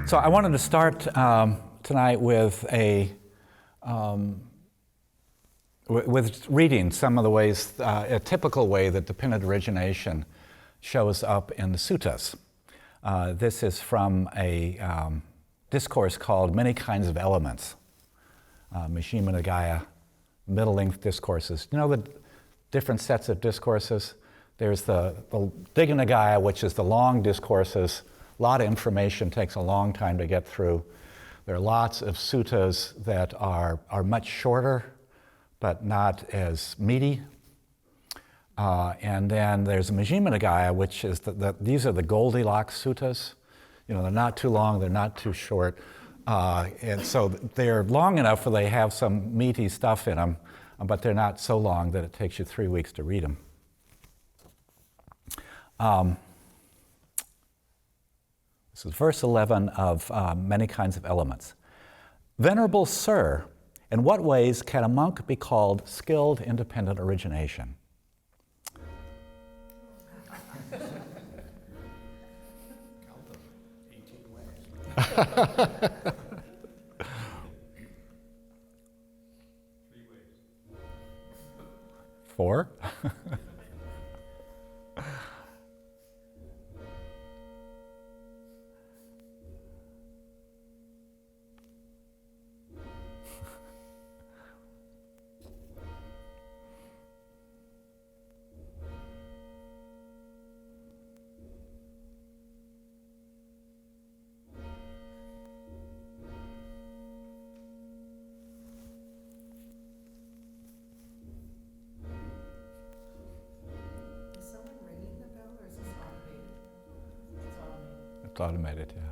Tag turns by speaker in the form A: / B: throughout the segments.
A: So I wanted to start tonight with with reading some of the ways, a typical way that dependent origination shows up in the suttas. This is from a discourse called Many Kinds of Elements, Majjhima Nikaya, middle-length discourses. You know the different sets of discourses? There's the Digha Nikaya, which is the long discourses. A lot of information, takes a long time to get through. There are lots of suttas that are much shorter, but not as meaty. And then there's the Majjhima Nikaya, which is these are the Goldilocks suttas. You know, they're not too long, they're not too short. And so they're long enough where they have some meaty stuff in them, but they're not so long that it takes you 3 weeks to read them. This is verse 11 of Many Kinds of Elements. Venerable Sir, in what ways can a monk be called skilled independent origination?
B: Count them. 18 ways. 3 ways.
A: 4? It's automated, yeah.
C: It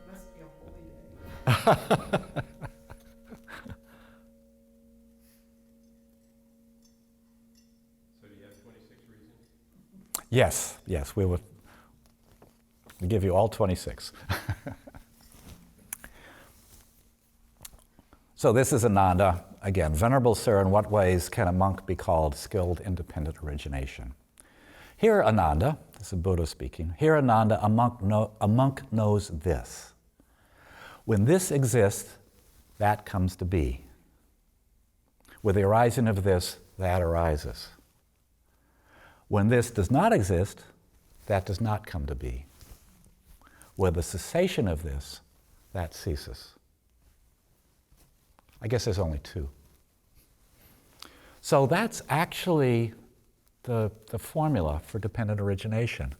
C: must be a holy day.
B: So do you have 26 reasons?
A: Yes, we will give you all 26. So this is Ananda. Again, Venerable Sir, in what ways can a monk be called skilled independent origination? Here, Ananda, this is Buddha speaking, here, Ananda, a monk knows this. When this exists, that comes to be. With the arising of this, that arises. When this does not exist, that does not come to be. With the cessation of this, that ceases. I guess there's only 2. So that's actually the formula for dependent origination.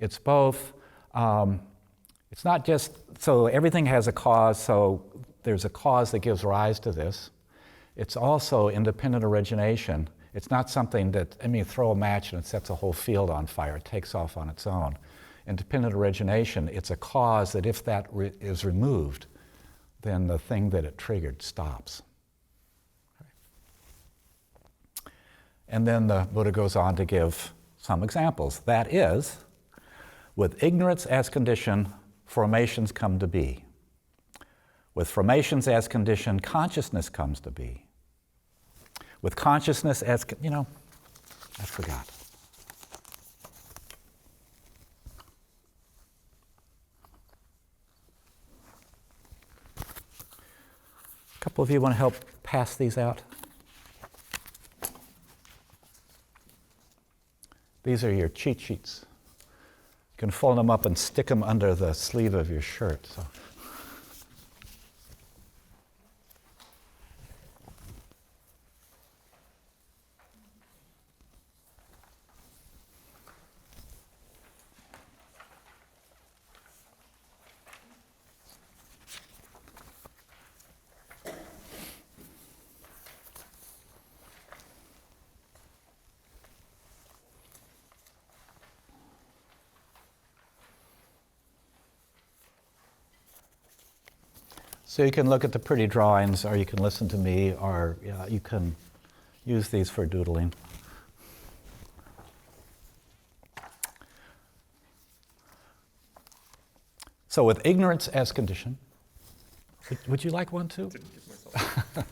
A: It's both, it's not just, so everything has a cause, so there's a cause that gives rise to this. It's also independent origination. It's not something that, you throw a match and it sets a whole field on fire. It takes off on its own. Independent origination, it's a cause that if that is removed, then the thing that it triggered stops. Okay. And then the Buddha goes on to give some examples. That is, with ignorance as condition, formations come to be. With formations as condition, consciousness comes to be. With consciousness as, I forgot. A couple of you want to help pass these out? These are your cheat sheets. You can fold them up and stick them under the sleeve of your shirt. So. So you can look at the pretty drawings, or you can listen to me, or you can use these for doodling. So with ignorance as condition, would you like one too?
B: Didn't give myself.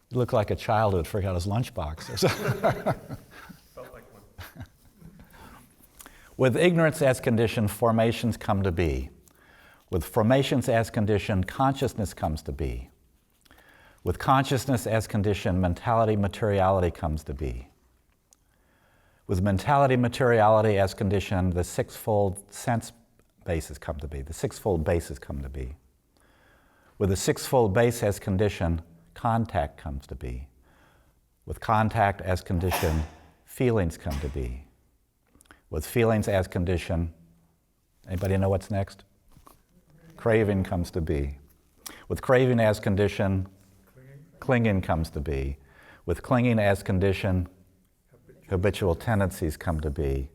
A: You look like a child who'd forgot his lunchbox or something.
B: Felt like one.
A: With ignorance as condition, formations come to be. With formations as condition, consciousness comes to be. With consciousness as condition, mentality, materiality comes to be. With mentality, materiality as condition, the sixfold sense bases come to be. The sixfold bases come to be. With the sixfold base as condition, contact comes to be. With contact as condition, feelings come to be. With feelings as condition, anybody know what's next? Craving comes to be. With craving as condition, clinging comes to be. With clinging as condition, habitual tendencies come to be.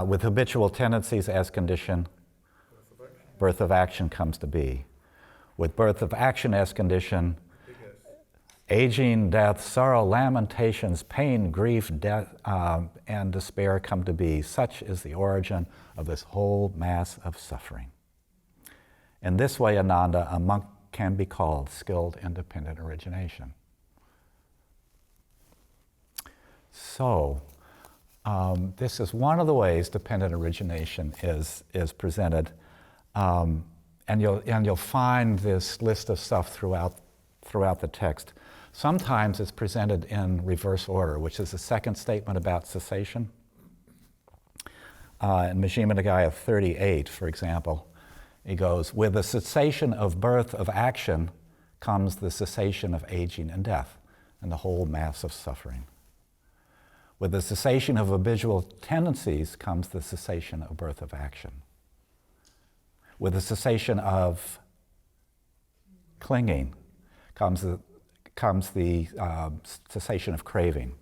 A: With habitual tendencies as condition, birth of action comes to be. With birth of action as condition, aging, death, sorrow, lamentations, pain, grief, death, and despair come to be. Such is the origin of this whole mass of suffering. In this way, Ananda, a monk can be called skilled independent origination. So, this is one of the ways dependent origination is presented, and you'll find this list of stuff throughout the text. Sometimes it's presented in reverse order, which is the second statement about cessation. In Majjhima Nikaya 38, for example, he goes, with the cessation of birth of action comes the cessation of aging and death and the whole mass of suffering. With the cessation of habitual tendencies comes the cessation of birth of action. With the cessation of clinging comes the cessation of craving.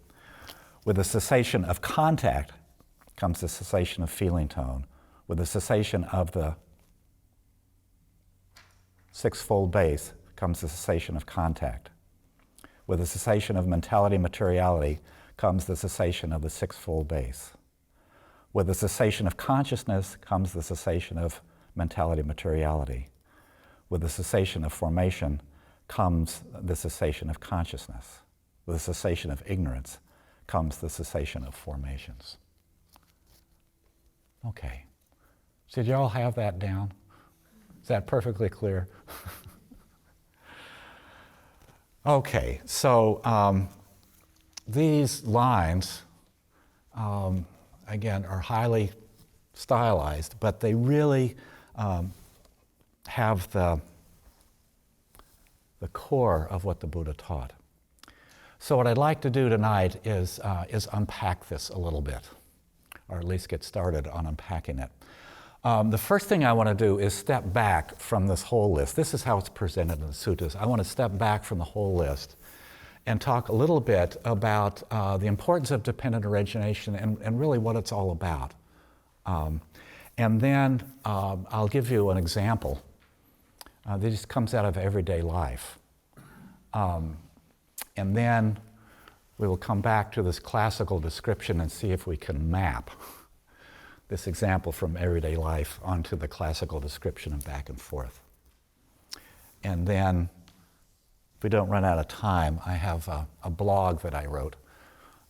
A: With the cessation of contact comes the cessation of feeling tone. With the cessation of the sixfold base comes the cessation of contact. With the cessation of mentality materiality comes the cessation of the sixfold base. With the cessation of consciousness comes the cessation of mentality materiality. With the cessation of formation comes the cessation of consciousness. With the cessation of ignorance comes the cessation of formations. Okay. So did you all have that down? Is that perfectly clear? Okay, so these lines, again, are highly stylized, but they really have the core of what the Buddha taught. So what I'd like to do tonight is unpack this a little bit, or at least get started on unpacking it. The first thing I want to do is step back from this whole list. This is how it's presented in the suttas. I want to step back from the whole list and talk a little bit about the importance of dependent origination and really what it's all about. And then I'll give you an example that just comes out of everyday life. And then we will come back to this classical description and see if we can map this example from everyday life onto the classical description and back and forth. And then, if we don't run out of time, I have a blog that I wrote.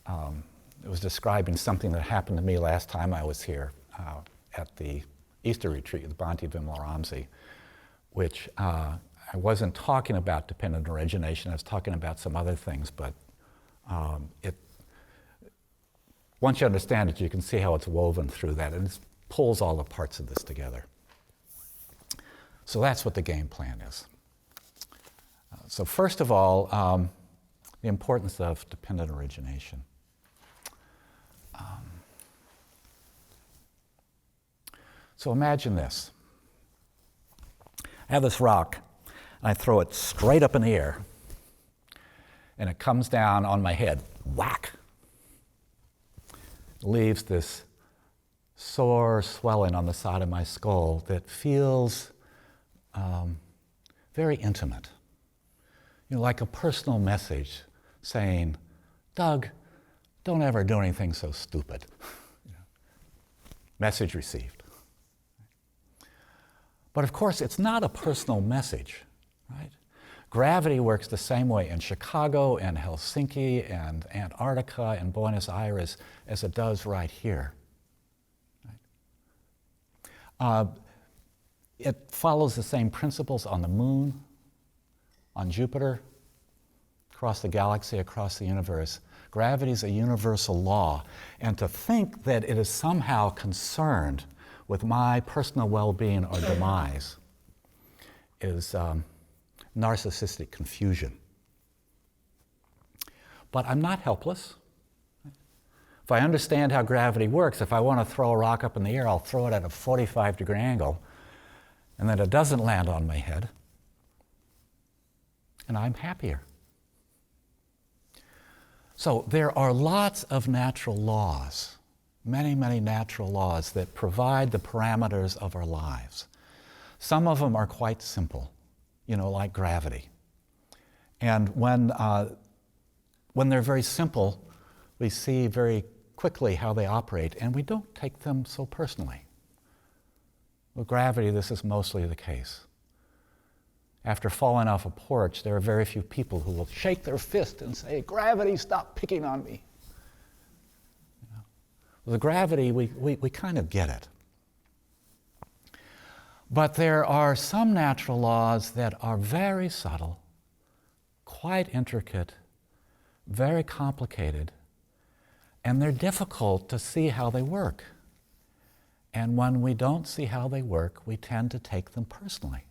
A: It was describing something that happened to me last time I was here at the Easter retreat with Bhante Vimalaramsi, which I wasn't talking about dependent origination, I was talking about some other things, but once you understand it, you can see how it's woven through that, and it pulls all the parts of this together. So that's what the game plan is. So first of all, the importance of dependent origination. So imagine this. I have this rock, and I throw it straight up in the air, and it comes down on my head, whack. Leaves this sore swelling on the side of my skull that feels very intimate. You know, like a personal message saying, Doug, don't ever do anything so stupid. Message received. But of course, it's not a personal message, right? Gravity works the same way in Chicago and Helsinki and Antarctica and Buenos Aires as it does right here. Right? It follows the same principles on the moon, on Jupiter, across the galaxy, across the universe. Gravity is a universal law, and to think that it is somehow concerned with my personal well-being or demise is narcissistic confusion. But I'm not helpless. If I understand how gravity works, if I want to throw a rock up in the air, I'll throw it at a 45-degree angle, and then it doesn't land on my head, and I'm happier. So there are lots of natural laws, many, many natural laws that provide the parameters of our lives. Some of them are quite simple, like gravity. And when they're very simple, we see very quickly how they operate, and we don't take them so personally. With gravity, this is mostly the case. After falling off a porch, there are very few people who will shake their fist and say, "Gravity, stop picking on me." With gravity, we kind of get it. But there are some natural laws that are very subtle, quite intricate, very complicated, and they're difficult to see how they work. And when we don't see how they work, we tend to take them personally.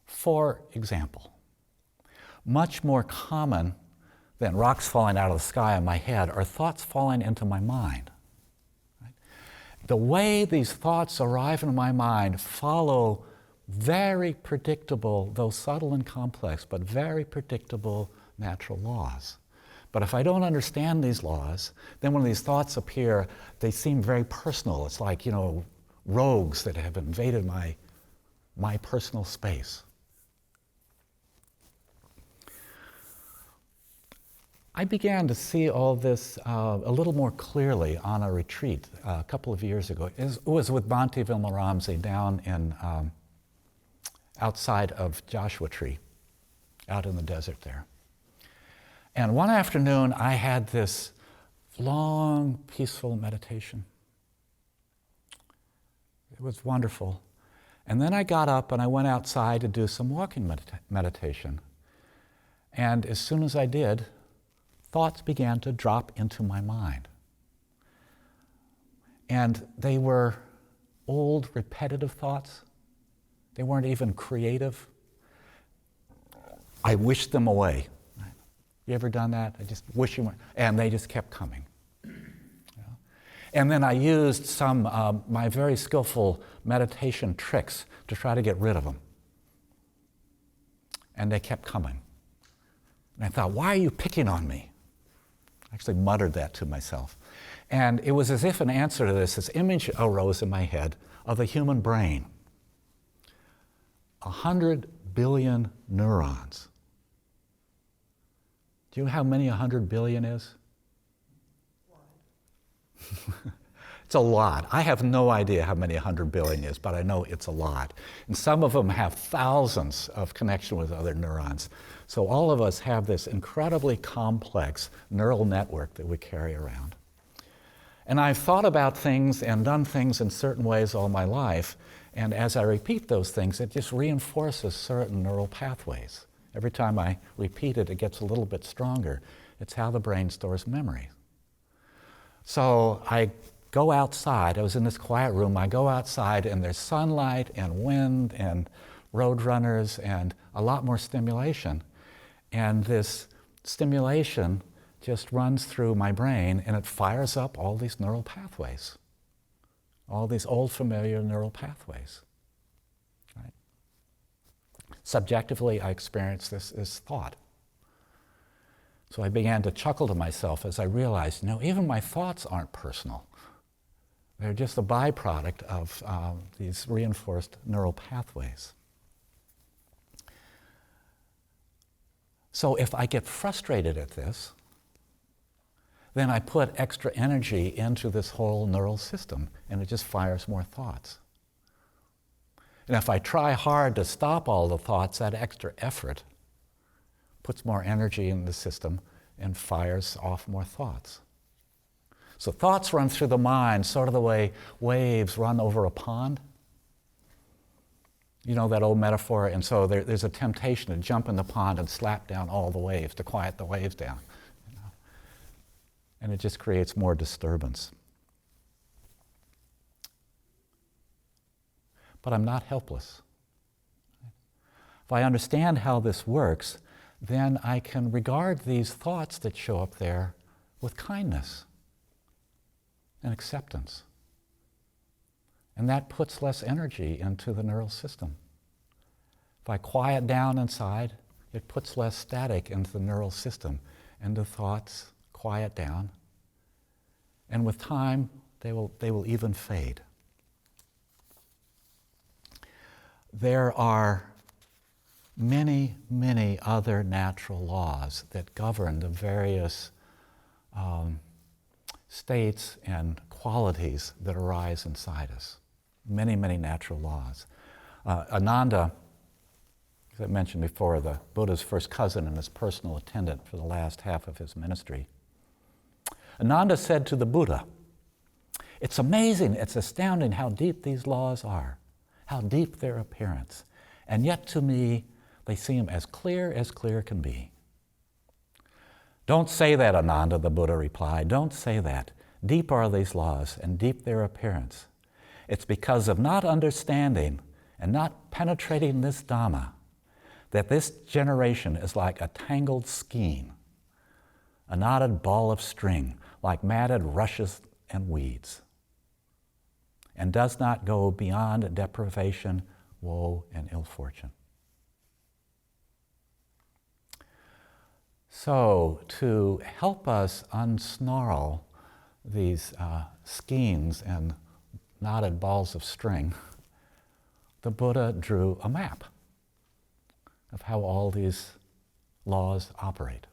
A: For example, much more common than rocks falling out of the sky on my head are thoughts falling into my mind. Right? The way these thoughts arrive in my mind follow very predictable, though subtle and complex, but very predictable natural laws. But if I don't understand these laws, then when these thoughts appear, they seem very personal. It's like, rogues that have invaded my personal space. I began to see all this a little more clearly on a retreat a couple of years ago. It was with Bhante Vimalramsey down in outside of Joshua Tree, out in the desert there. And one afternoon, I had this long, peaceful meditation. It was wonderful. And then I got up and I went outside to do some walking meditation. And as soon as I did, thoughts began to drop into my mind. And they were old, repetitive thoughts. They weren't even creative. I wished them away. You ever done that? I just wish you weren't. And they just kept coming. And then I used some my very skillful meditation tricks to try to get rid of them. And they kept coming. And I thought, why are you picking on me? I actually muttered that to myself. And it was as if an answer to this image arose in my head of the human brain. 100 billion neurons. Do you know how many 100 billion is? It's a lot. I have no idea how many 100 billion is, but I know it's a lot. And some of them have thousands of connection with other neurons. So all of us have this incredibly complex neural network that we carry around. And I've thought about things and done things in certain ways all my life, and as I repeat those things, it just reinforces certain neural pathways. Every time I repeat it, it gets a little bit stronger. It's how the brain stores memory. So I go outside. I was in this quiet room. I go outside, and there's sunlight and wind and road runners and a lot more stimulation. And this stimulation just runs through my brain, and it fires up all these neural pathways, all these old familiar neural pathways. Right? Subjectively, I experienced this as thought. So I began to chuckle to myself as I realized, even my thoughts aren't personal. They're just a byproduct of these reinforced neural pathways. So if I get frustrated at this, then I put extra energy into this whole neural system, and it just fires more thoughts. And if I try hard to stop all the thoughts, that extra effort puts more energy in the system and fires off more thoughts. So thoughts run through the mind sort of the way waves run over a pond. You know that old metaphor? And so there's a temptation to jump in the pond and slap down all the waves, to quiet the waves down. And it just creates more disturbance. But I'm not helpless. If I understand how this works, then I can regard these thoughts that show up there with kindness and acceptance. And that puts less energy into the neural system. If I quiet down inside, it puts less static into the neural system, and the thoughts quiet down. And with time, they will even fade. There are many, many other natural laws that govern the various states and qualities that arise inside us. Many, many natural laws. Ananda, as I mentioned before, the Buddha's first cousin and his personal attendant for the last half of his ministry. Ananda said to the Buddha, "It's amazing, it's astounding how deep these laws are, how deep their appearance, and yet to me they seem as clear can be." "Don't say that, Ananda," the Buddha replied. "Don't say that. Deep are these laws, and deep their appearance. It's because of not understanding and not penetrating this Dhamma that this generation is like a tangled skein, a knotted ball of string, like matted rushes and weeds, and does not go beyond deprivation, woe, and ill fortune." So, to help us unsnarl these skeins and knotted balls of string, the Buddha drew a map of how all these laws operate.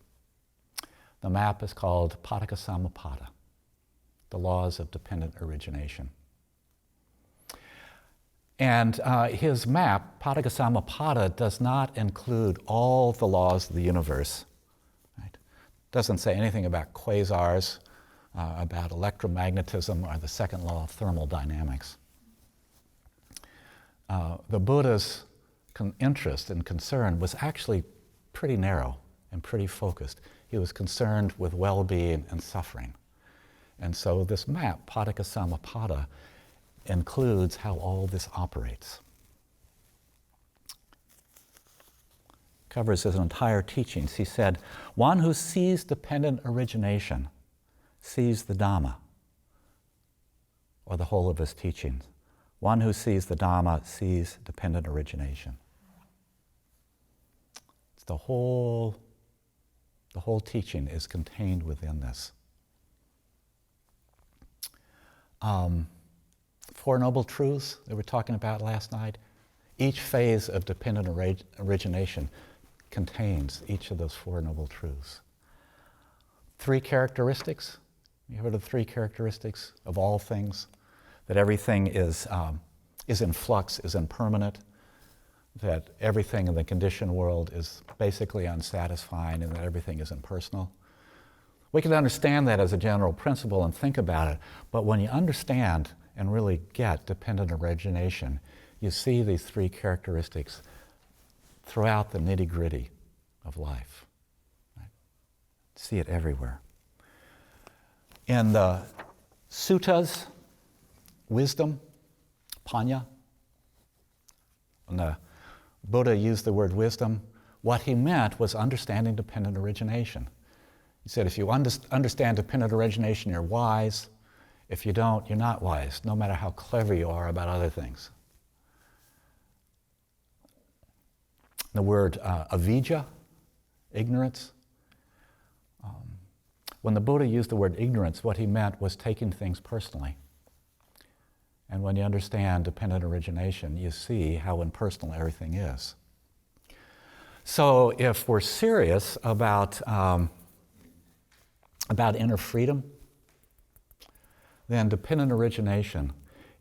A: The map is called Paticcasamuppada, the laws of dependent origination. And his map, Paticcasamuppada, does not include all the laws of the universe. Right? Doesn't say anything about quasars, about electromagnetism, or the second law of thermodynamics. The Buddha's interest and concern was actually pretty narrow and pretty focused. He was concerned with well-being and suffering. And so this map, Paticcasamuppada, includes how all this operates. Covers his entire teachings. He said, "One who sees dependent origination sees the Dhamma," or the whole of his teachings. One who sees the Dhamma sees dependent origination. It's the whole teaching is contained within this. Four Noble Truths that we were talking about last night, each phase of dependent origination contains each of those Four Noble Truths. Three characteristics. You heard of the three characteristics of all things? That everything is in flux, is impermanent, that everything in the conditioned world is basically unsatisfying, and that everything is impersonal. We can understand that as a general principle and think about it, but when you understand and really get dependent origination, you see these three characteristics throughout the nitty-gritty of life. Right? See it everywhere. In the suttas, wisdom, panya, when the Buddha used the word wisdom, what he meant was understanding dependent origination. He said, if you understand dependent origination, you're wise. If you don't, you're not wise, no matter how clever you are about other things. The word avidya, ignorance. When the Buddha used the word ignorance, what he meant was taking things personally. And when you understand dependent origination, you see how impersonal everything is. So if we're serious about about inner freedom, then dependent origination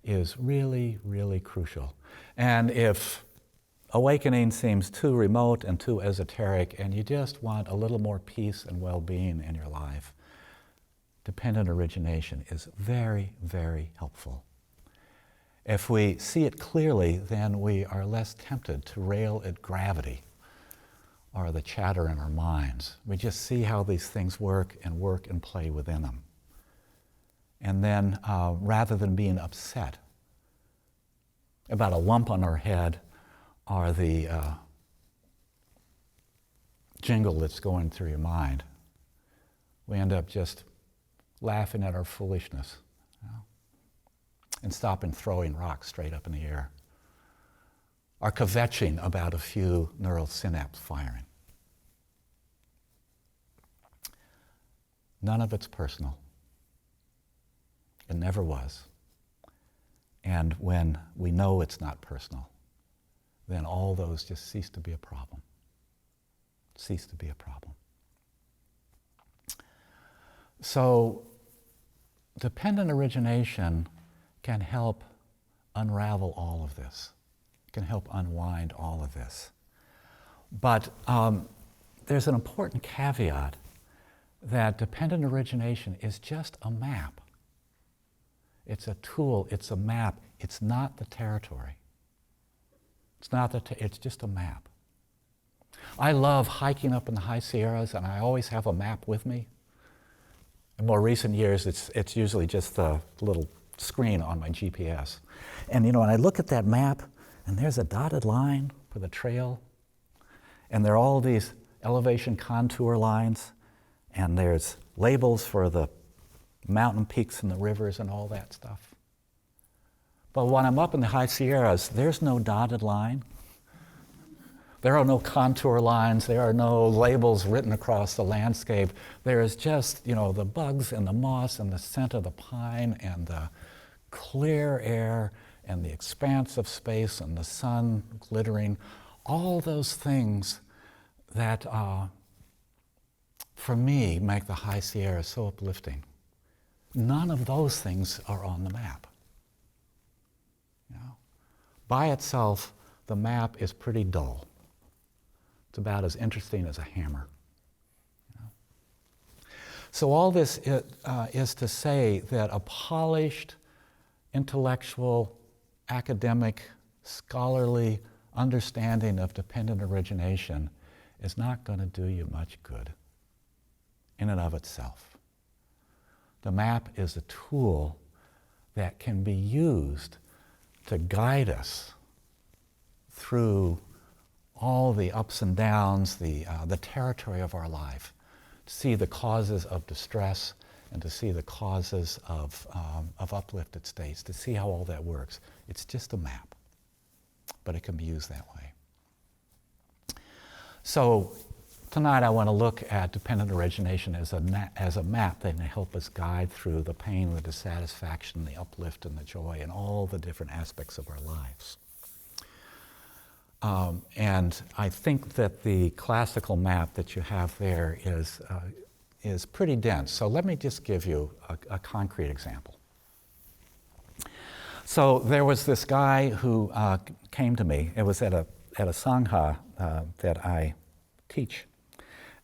A: is really, really crucial. And if awakening seems too remote and too esoteric, and you just want a little more peace and well-being in your life, dependent origination is very, very helpful. If we see it clearly, then we are less tempted to rail at gravity or the chatter in our minds. We just see how these things work and play within them. And then rather than being upset about a lump on our head or the jingle that's going through your mind, we end up just laughing at our foolishness, you know, and stopping throwing rocks straight up in the air, or kvetching about a few neural synapse firing. None of it's personal. It never was. And when we know it's not personal, then all those just cease to be a problem. Cease to be a problem. So, dependent origination can help unravel all of this, can help unwind all of this. But there's an important caveat that dependent origination is just a map. It's a tool, it's a map, it's not the territory. It's just a map. I love hiking up in the high Sierras, and I always have a map with me. In more recent years, it's usually just the little screen on my GPS. And when I look at that map, and there's a dotted line for the trail, and there are all these elevation contour lines, and there's labels for the mountain peaks and the rivers and all that stuff. But when I'm up in the high Sierras, there's no dotted line. There are no contour lines. There are no labels written across the landscape. There is just, the bugs and the moss and the scent of the pine and the clear air and the expanse of space and the sun glittering. All those things that, for me, make the high Sierras so uplifting. None of those things are on the map. By itself, the map is pretty dull. It's about as interesting as a hammer. So all this is to say that a polished, intellectual, academic, scholarly understanding of dependent origination is not going to do you much good in and of itself. The map is a tool that can be used to guide us through all the ups and downs, the territory of our life, to see the causes of distress and to see the causes of uplifted states, to see how all that works. It's just a map, but it can be used that way. So tonight I want to look at dependent origination as a map that can help us guide through the pain, the dissatisfaction, the uplift, and the joy, and all the different aspects of our lives. And I think that the classical map that you have there is pretty dense. So let me just give you a concrete example. So there was this guy who came to me. It was at a sangha that I teach.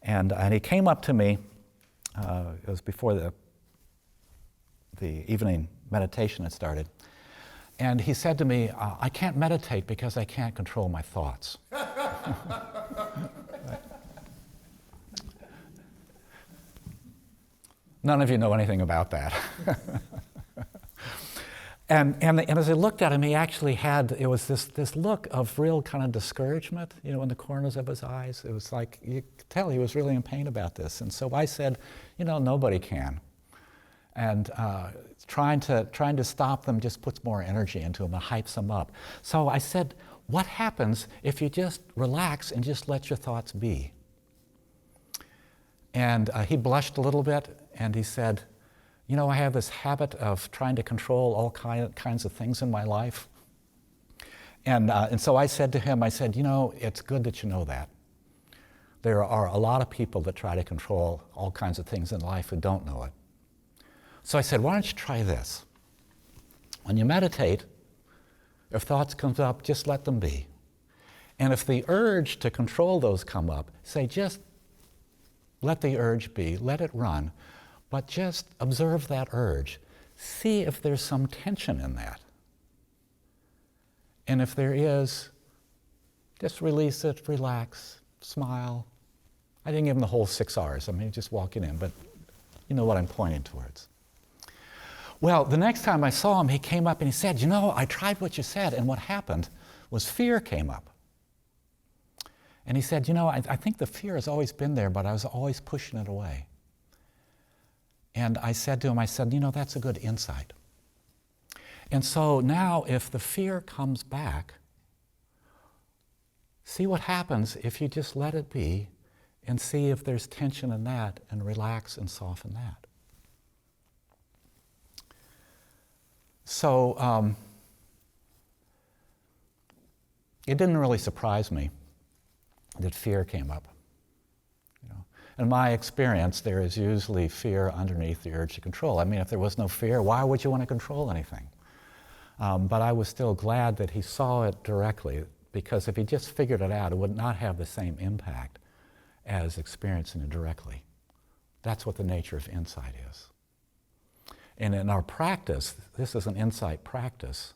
A: And he came up to me, it was before the evening meditation had started, and he said to me, I can't meditate because I can't control my thoughts. None of you know anything about that. And as I looked at him, he actually had, it was this look of real kind of discouragement, in the corners of his eyes. It was like, you could tell he was really in pain about this. And so I said, nobody can. And trying to stop them just puts more energy into them and hypes them up. So I said, what happens if you just relax and just let your thoughts be? And he blushed a little bit, and he said, I have this habit of trying to control all kinds of things in my life. And so I said to him, it's good that you know that. There are a lot of people that try to control all kinds of things in life who don't know it. So I said, why don't you try this? When you meditate, if thoughts come up, just let them be. And if the urge to control those come up, say just let the urge be, let it run, but just observe that urge. See if there's some tension in that. And if there is, just release it, relax, smile. I didn't give him the whole 6 hours. I mean, just walking in, but you know what I'm pointing towards. Well, the next time I saw him, he came up and he said, you know, I tried what you said, and what happened was fear came up. And he said, you know, I think the fear has always been there, but I was always pushing it away. And I said to him, you know, that's a good insight. And so now if the fear comes back, see what happens if you just let it be and see if there's tension in that and relax and soften that. So it didn't really surprise me that fear came up. You know, in my experience, there is usually fear underneath the urge to control. I mean, if there was no fear, why would you want to control anything? But I was still glad that he saw it directly, because if he just figured it out, it would not have the same impact as experiencing it directly. That's what the nature of insight is. And in our practice, this is an insight practice,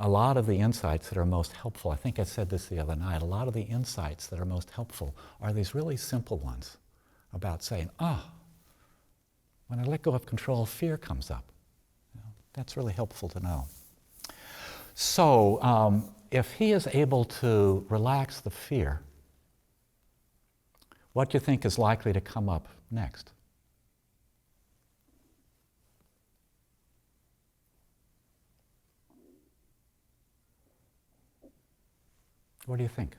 A: a lot of the insights that are most helpful, I think I said this the other night, a lot of the insights that are most helpful are these really simple ones about saying, when I let go of control, fear comes up. You know, that's really helpful to know. So if he is able to relax the fear, what do you think is likely to come up next? What do you think?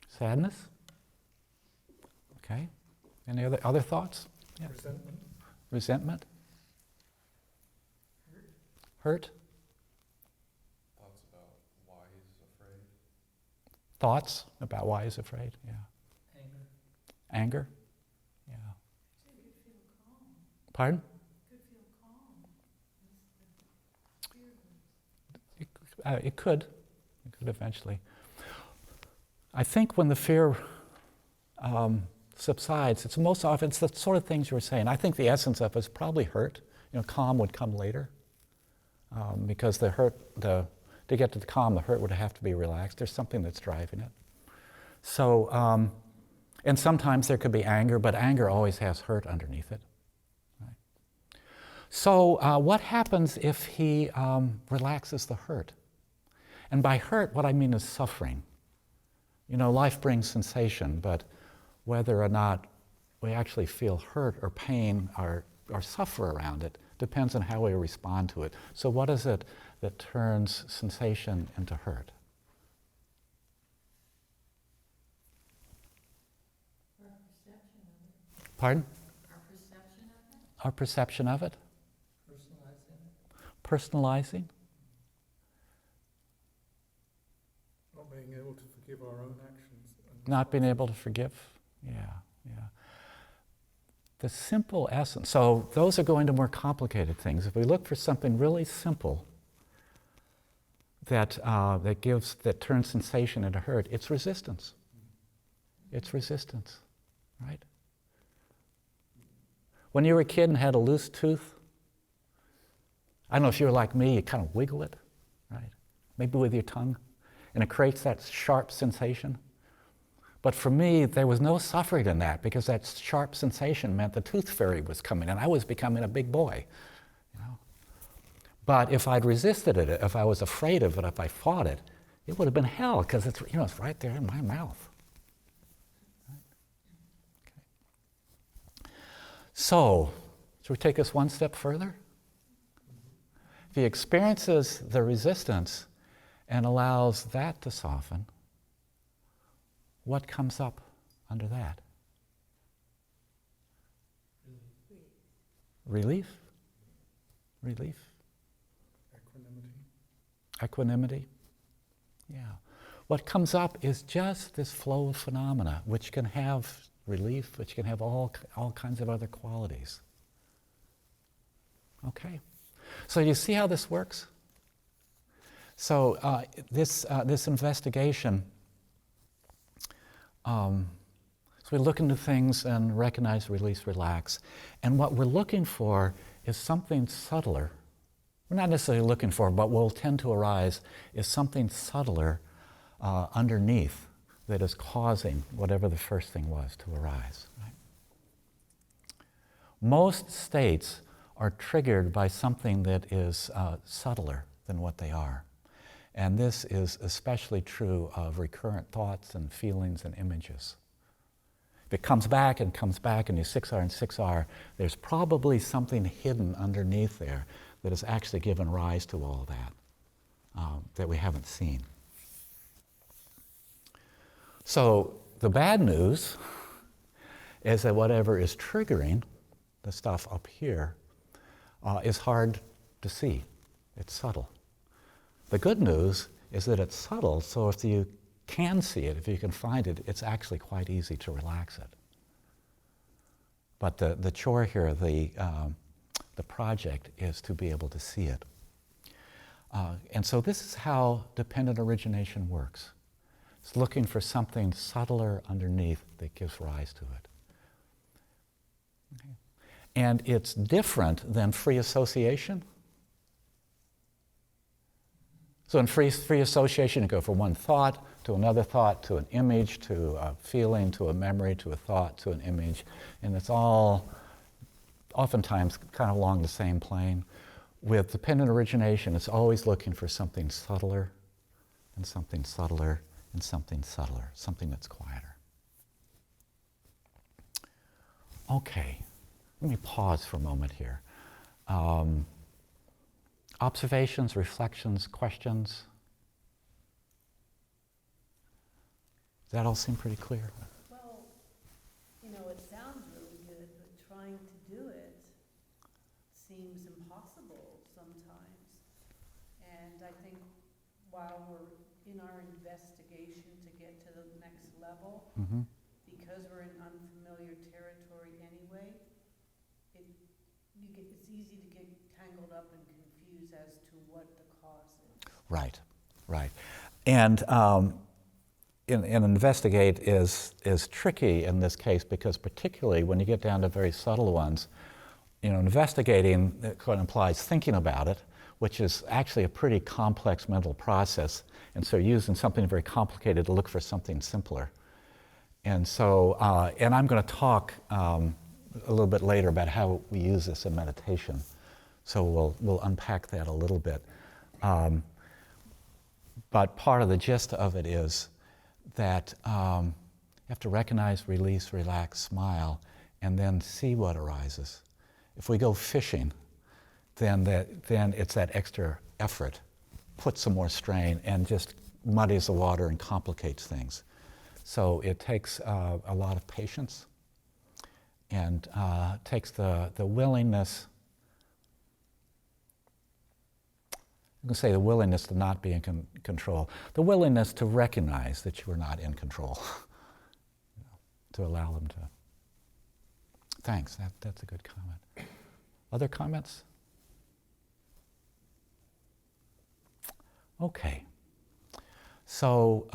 A: Sadness? Okay. Any other thoughts? Yeah.
B: Resentment.
A: Resentment? Hurt?
B: Thoughts about why he's afraid.
A: Thoughts about why he's afraid? Yeah.
C: Anger.
A: Anger? Yeah.
C: So you could feel calm.
A: Pardon?
C: You could feel calm. Fear.
A: It could eventually. I think when the fear subsides, it's most often, it's the sort of things you were saying. I think the essence of it is probably hurt. You know, calm would come later, because the hurt, to get to the calm, the hurt would have to be relaxed. There's something that's driving it. So, and sometimes there could be anger, but anger always has hurt underneath it. Right? So what happens if he relaxes the hurt? And by hurt, what I mean is suffering. You know, life brings sensation, but whether or not we actually feel hurt or pain or suffer around it depends on how we respond to it. So what is it that turns sensation into hurt?
C: Our perception of it.
A: Pardon?
C: Our perception of it.
A: Our perception of it?
C: Personalizing it.
A: Personalizing?
B: Not being able to forgive our own actions.
A: Not being able to forgive? Yeah. The simple essence. So those are going to more complicated things. If we look for something really simple that turns sensation into hurt, it's resistance. It's resistance, right? When you were a kid and had a loose tooth, I don't know if you're like me, you kind of wiggle it, right? Maybe with your tongue, and it creates that sharp sensation. But for me, there was no suffering in that, because that sharp sensation meant the tooth fairy was coming, and I was becoming a big boy. You know? But if I'd resisted it, if I was afraid of it, if I fought it, it would have been hell, because it's right there in my mouth. Right? Okay. So, should we take this one step further? If he experiences the resistance and allows that to soften, what comes up under that? Relief? Relief?
B: Equanimity.
A: Equanimity? Yeah. What comes up is just this flow of phenomena, which can have relief, which can have all kinds of other qualities. Okay? So you see how this works? So this investigation, so we look into things and recognize, release, relax. And what we're looking for is something subtler. We're not necessarily looking for, but what will tend to arise is something subtler underneath that is causing whatever the first thing was to arise. Right? Most states are triggered by something that is subtler than what they are. And this is especially true of recurrent thoughts and feelings and images. If it comes back and you 6R and 6R, there's probably something hidden underneath there that has actually given rise to all that we haven't seen. So the bad news is that whatever is triggering the stuff up here is hard to see. It's subtle. The good news is that it's subtle, so if you can see it, if you can find it, it's actually quite easy to relax it. But the chore here, the project, is to be able to see it. And so this is how dependent origination works. It's looking for something subtler underneath that gives rise to it. Okay. And it's different than free association. So in free association, you go from one thought to another thought, to an image, to a feeling, to a memory, to a thought, to an image. And it's all oftentimes kind of along the same plane. With dependent origination, it's always looking for something subtler and something subtler and something subtler, something that's quieter. Okay, let me pause for a moment here. Observations, reflections, questions? Does that all seem pretty clear?
C: Well, it sounds really good, but trying to do it seems impossible sometimes. And I think while we're in our investigation to get to the next level,
A: Mm-hmm.
C: because we're in unfamiliar territory anyway, it's easy to get tangled up and confused as to what the cause is.
A: Right, right. And investigate is tricky in this case because particularly when you get down to very subtle ones, investigating implies thinking about it, which is actually a pretty complex mental process. And so using something very complicated to look for something simpler. And so, and I'm going to talk a little bit later about how we use this in meditation. So we'll unpack that a little bit. But part of the gist of it is that you have to recognize, release, relax, smile, and then see what arises. If we go fishing, then it's that extra effort, puts some more strain, and just muddies the water and complicates things. So it takes a lot of patience, and takes the willingness. I'm going to say the willingness to not be in control, the willingness to recognize that you are not in control, to allow them to. Thanks, that's a good comment. Other comments? Okay. So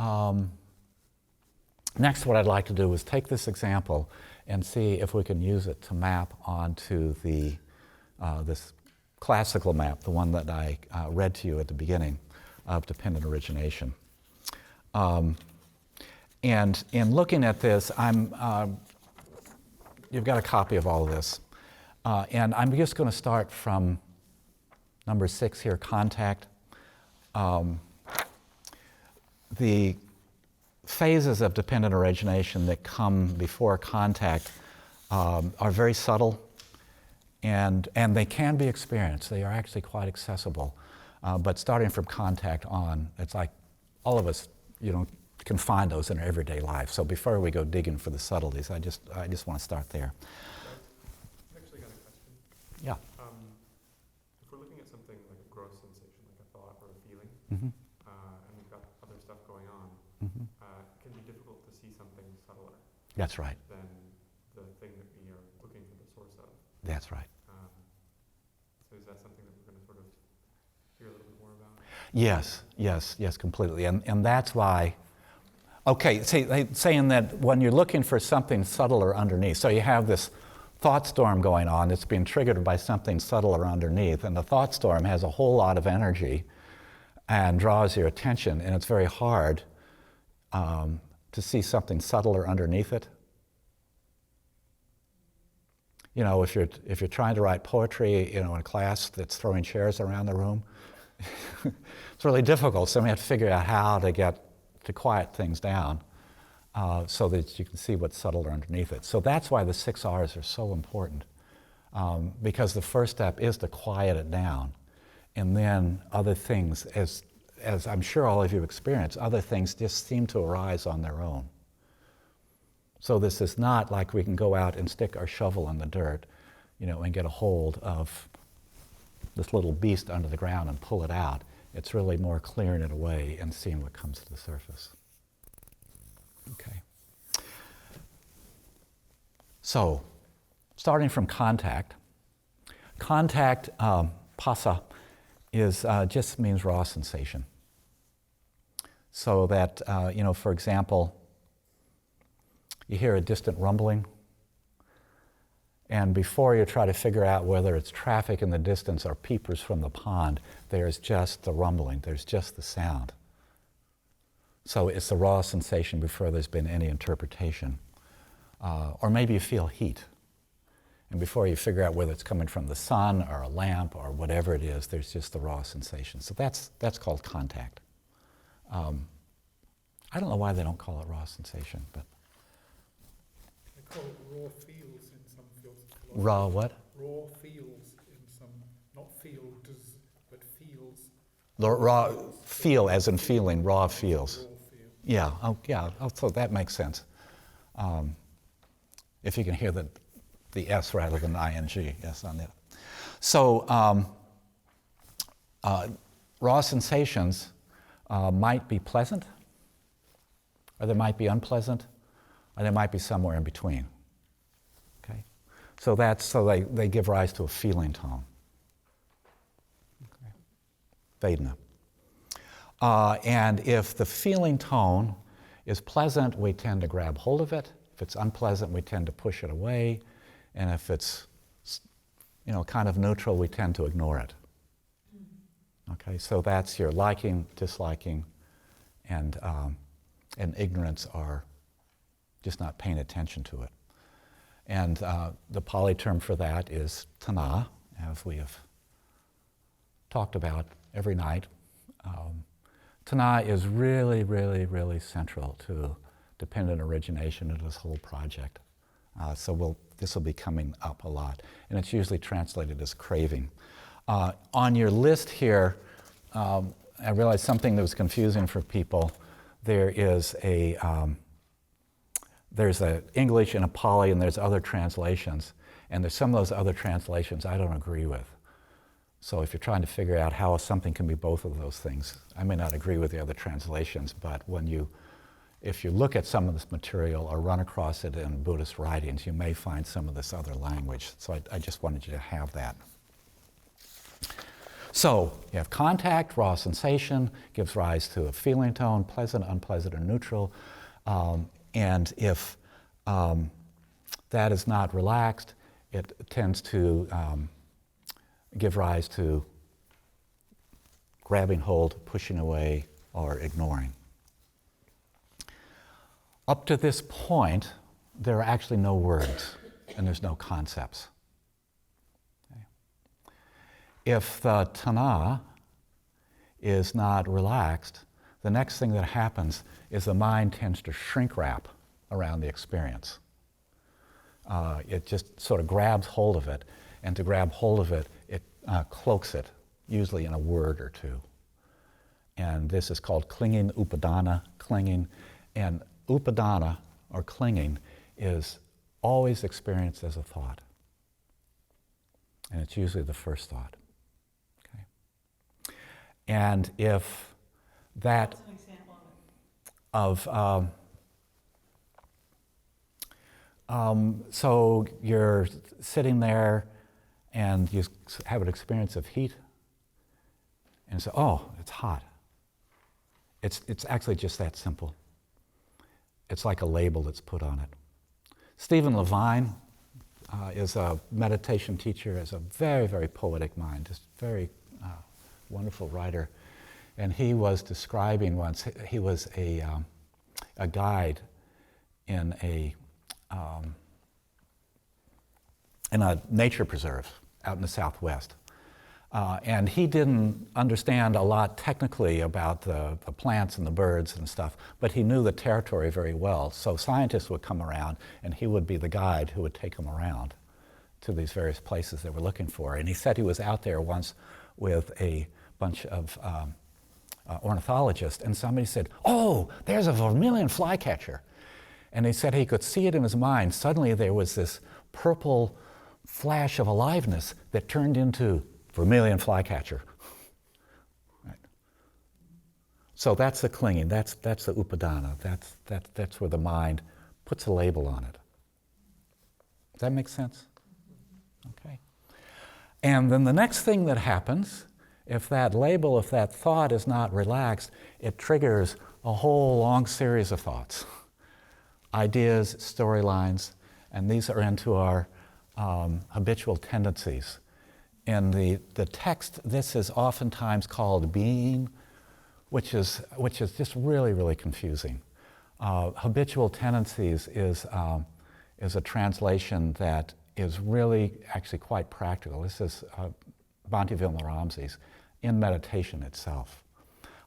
A: next what I'd like to do is take this example and see if we can use it to map onto this classical map, the one that I read to you at the beginning of dependent origination. And in looking at this, you've got a copy of all of this. And I'm just going to start from number 6 here, contact. The phases of dependent origination that come before contact are very subtle, and they can be experienced. They are actually quite accessible. But starting from contact on, it's like all of us, can find those in our everyday life. So before we go digging for the subtleties, I just want to start there.
D: I've actually got a question.
A: Yeah.
D: If we're looking at something like a gross sensation, like a thought or a feeling,
A: Mm-hmm.
D: and we've got other stuff going on,
A: Mhm.
D: can be difficult to see something subtler
A: That's right.
D: than the thing that we are looking for the source of.
A: That's right.
D: So is that something that we're going to sort of hear a little bit more about?
A: Yes, completely. And that's why, okay, saying that when you're looking for something subtler underneath, so you have this thought storm going on that's being triggered by something subtler underneath, and the thought storm has a whole lot of energy and draws your attention, and it's very hard to see something subtler underneath it. You know, if you're trying to write poetry, in a class that's throwing chairs around the room, it's really difficult. So we have to figure out how to quiet things down so that you can see what's subtler underneath it. So that's why the 6 R's are so important, because the first step is to quiet it down, and then other things, as I'm sure all of you experience, other things just seem to arise on their own. So this is not like we can go out and stick our shovel in the dirt, and get a hold of this little beast under the ground and pull it out. It's really more clearing it away and seeing what comes to the surface. Okay. So, starting from contact. Contact, pasa, is just means raw sensation. So that, for example, you hear a distant rumbling, and before you try to figure out whether it's traffic in the distance or peepers from the pond, there's just the rumbling, there's just the sound. So it's the raw sensation before there's been any interpretation. Or maybe you feel heat, and before you figure out whether it's coming from the sun or a lamp or whatever it is, there's just the raw sensation. So that's called contact. I don't know why they don't call it raw sensation, but
B: They call it raw feels in some fields of philosophy.
A: raw what?
B: Raw feels in some, not fields, but feels.
A: The raw feel, as in feeling, raw feels.
B: Raw feel.
A: Yeah. So that makes sense. If you can hear the S rather than ing, yes, on it. So raw sensations might be pleasant, or they might be unpleasant, or they might be somewhere in between. Okay, so they give rise to a feeling tone. Okay. Vedana. And if the feeling tone is pleasant, we tend to grab hold of it. If it's unpleasant, we tend to push it away. And if it's, kind of neutral, we tend to ignore it. Okay, so that's your liking, disliking, and ignorance are just not paying attention to it. And the Pali term for that is tana, as we have talked about every night. Tana is really, really, really central to dependent origination of this whole project. So this will be coming up a lot. And it's usually translated as craving. On your list here, I realized something that was confusing for people. There's a English and a Pali, and there's other translations. And there's some of those other translations I don't agree with. So if you're trying to figure out how something can be both of those things, I may not agree with the other translations, but if you look at some of this material or run across it in Buddhist writings, you may find some of this other language. So I just wanted you to have that. So you have contact, raw sensation, gives rise to a feeling tone, pleasant, unpleasant, or neutral. And if that is not relaxed, it tends to give rise to grabbing hold, pushing away, or ignoring. Up to this point, there are actually no words and there's no concepts. Okay. If the tana is not relaxed, the next thing that happens is the mind tends to shrink wrap around the experience. It just sort of grabs hold of it, and to grab hold of it, it cloaks it, usually in a word or two. And this is called clinging, upadana, clinging. And upadana, or clinging, is always experienced as a thought. And it's usually the first thought. Okay? And if that...
E: What's an example
A: of so you're sitting there and you have an experience of heat, and say, oh, it's hot. It's actually just that simple. It's like a label that's put on it. Stephen Levine is a meditation teacher, has a very, very poetic mind, just very wonderful writer. And he was describing once, he was a guide in a nature preserve out in the Southwest. And he didn't understand a lot technically about the plants and the birds and stuff, but he knew the territory very well. So scientists would come around, and he would be the guide who would take them around to these various places they were looking for. And he said he was out there once with a bunch of ornithologists, and somebody said, oh, there's a vermilion flycatcher. And he said he could see it in his mind. Suddenly there was this purple flash of aliveness that turned into vermilion flycatcher. Right. So that's the clinging, that's the upadana, that's where the mind puts a label on it. Does that make sense? Okay. And then the next thing that happens, if that label, if that thought is not relaxed, it triggers a whole long series of thoughts, ideas, storylines, and these are into our habitual tendencies. In the text, this is oftentimes called being, which is just really, really confusing. Habitual tendencies is a translation that is really actually quite practical. This is Bhante Vimaramsi's in meditation itself.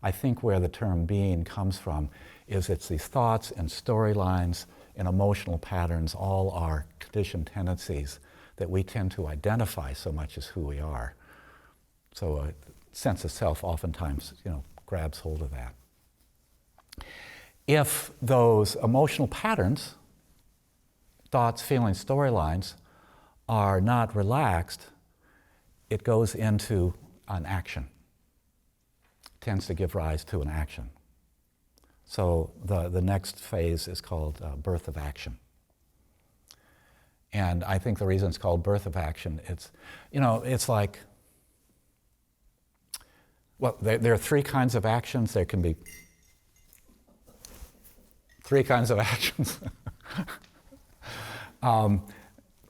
A: I think where the term being comes from is it's these thoughts and storylines and emotional patterns, all are conditioned tendencies that we tend to identify so much as who we are. So a sense of self oftentimes, grabs hold of that. If those emotional patterns, thoughts, feelings, storylines, are not relaxed, it goes into an action. It tends to give rise to an action. So the next phase is called birth of action. And I think the reason it's called birth of action, it's like, well, there are three kinds of actions. There can be three kinds of actions.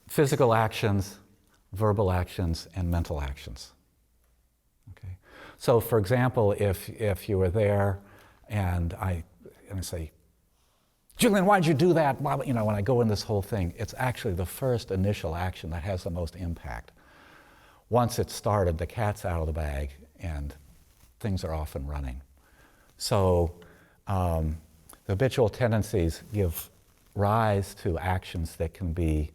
A: Physical actions, verbal actions, and mental actions. Okay. So for example, if you were there and I say, Julian, why did you do that? When I go in this whole thing, it's actually the first initial action that has the most impact. Once it's started, the cat's out of the bag and things are off and running. So the habitual tendencies give rise to actions that can be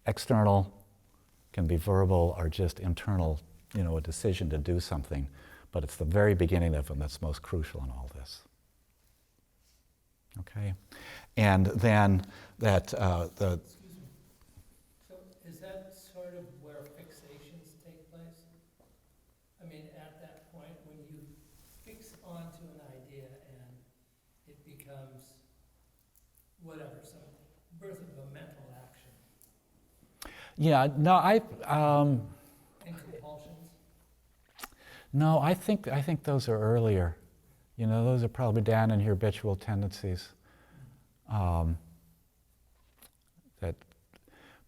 A: external, can be verbal, or just internal, a decision to do something. But it's the very beginning of them that's most crucial in all this. Okay, and then that
E: Excuse me. So is that sort of where fixations take place? I mean, at that point when you fix onto an idea and it becomes whatever, some birth of a mental action.
A: Yeah, no,
E: And compulsions?
A: No, I think those are earlier. Those are probably down in your habitual tendencies. That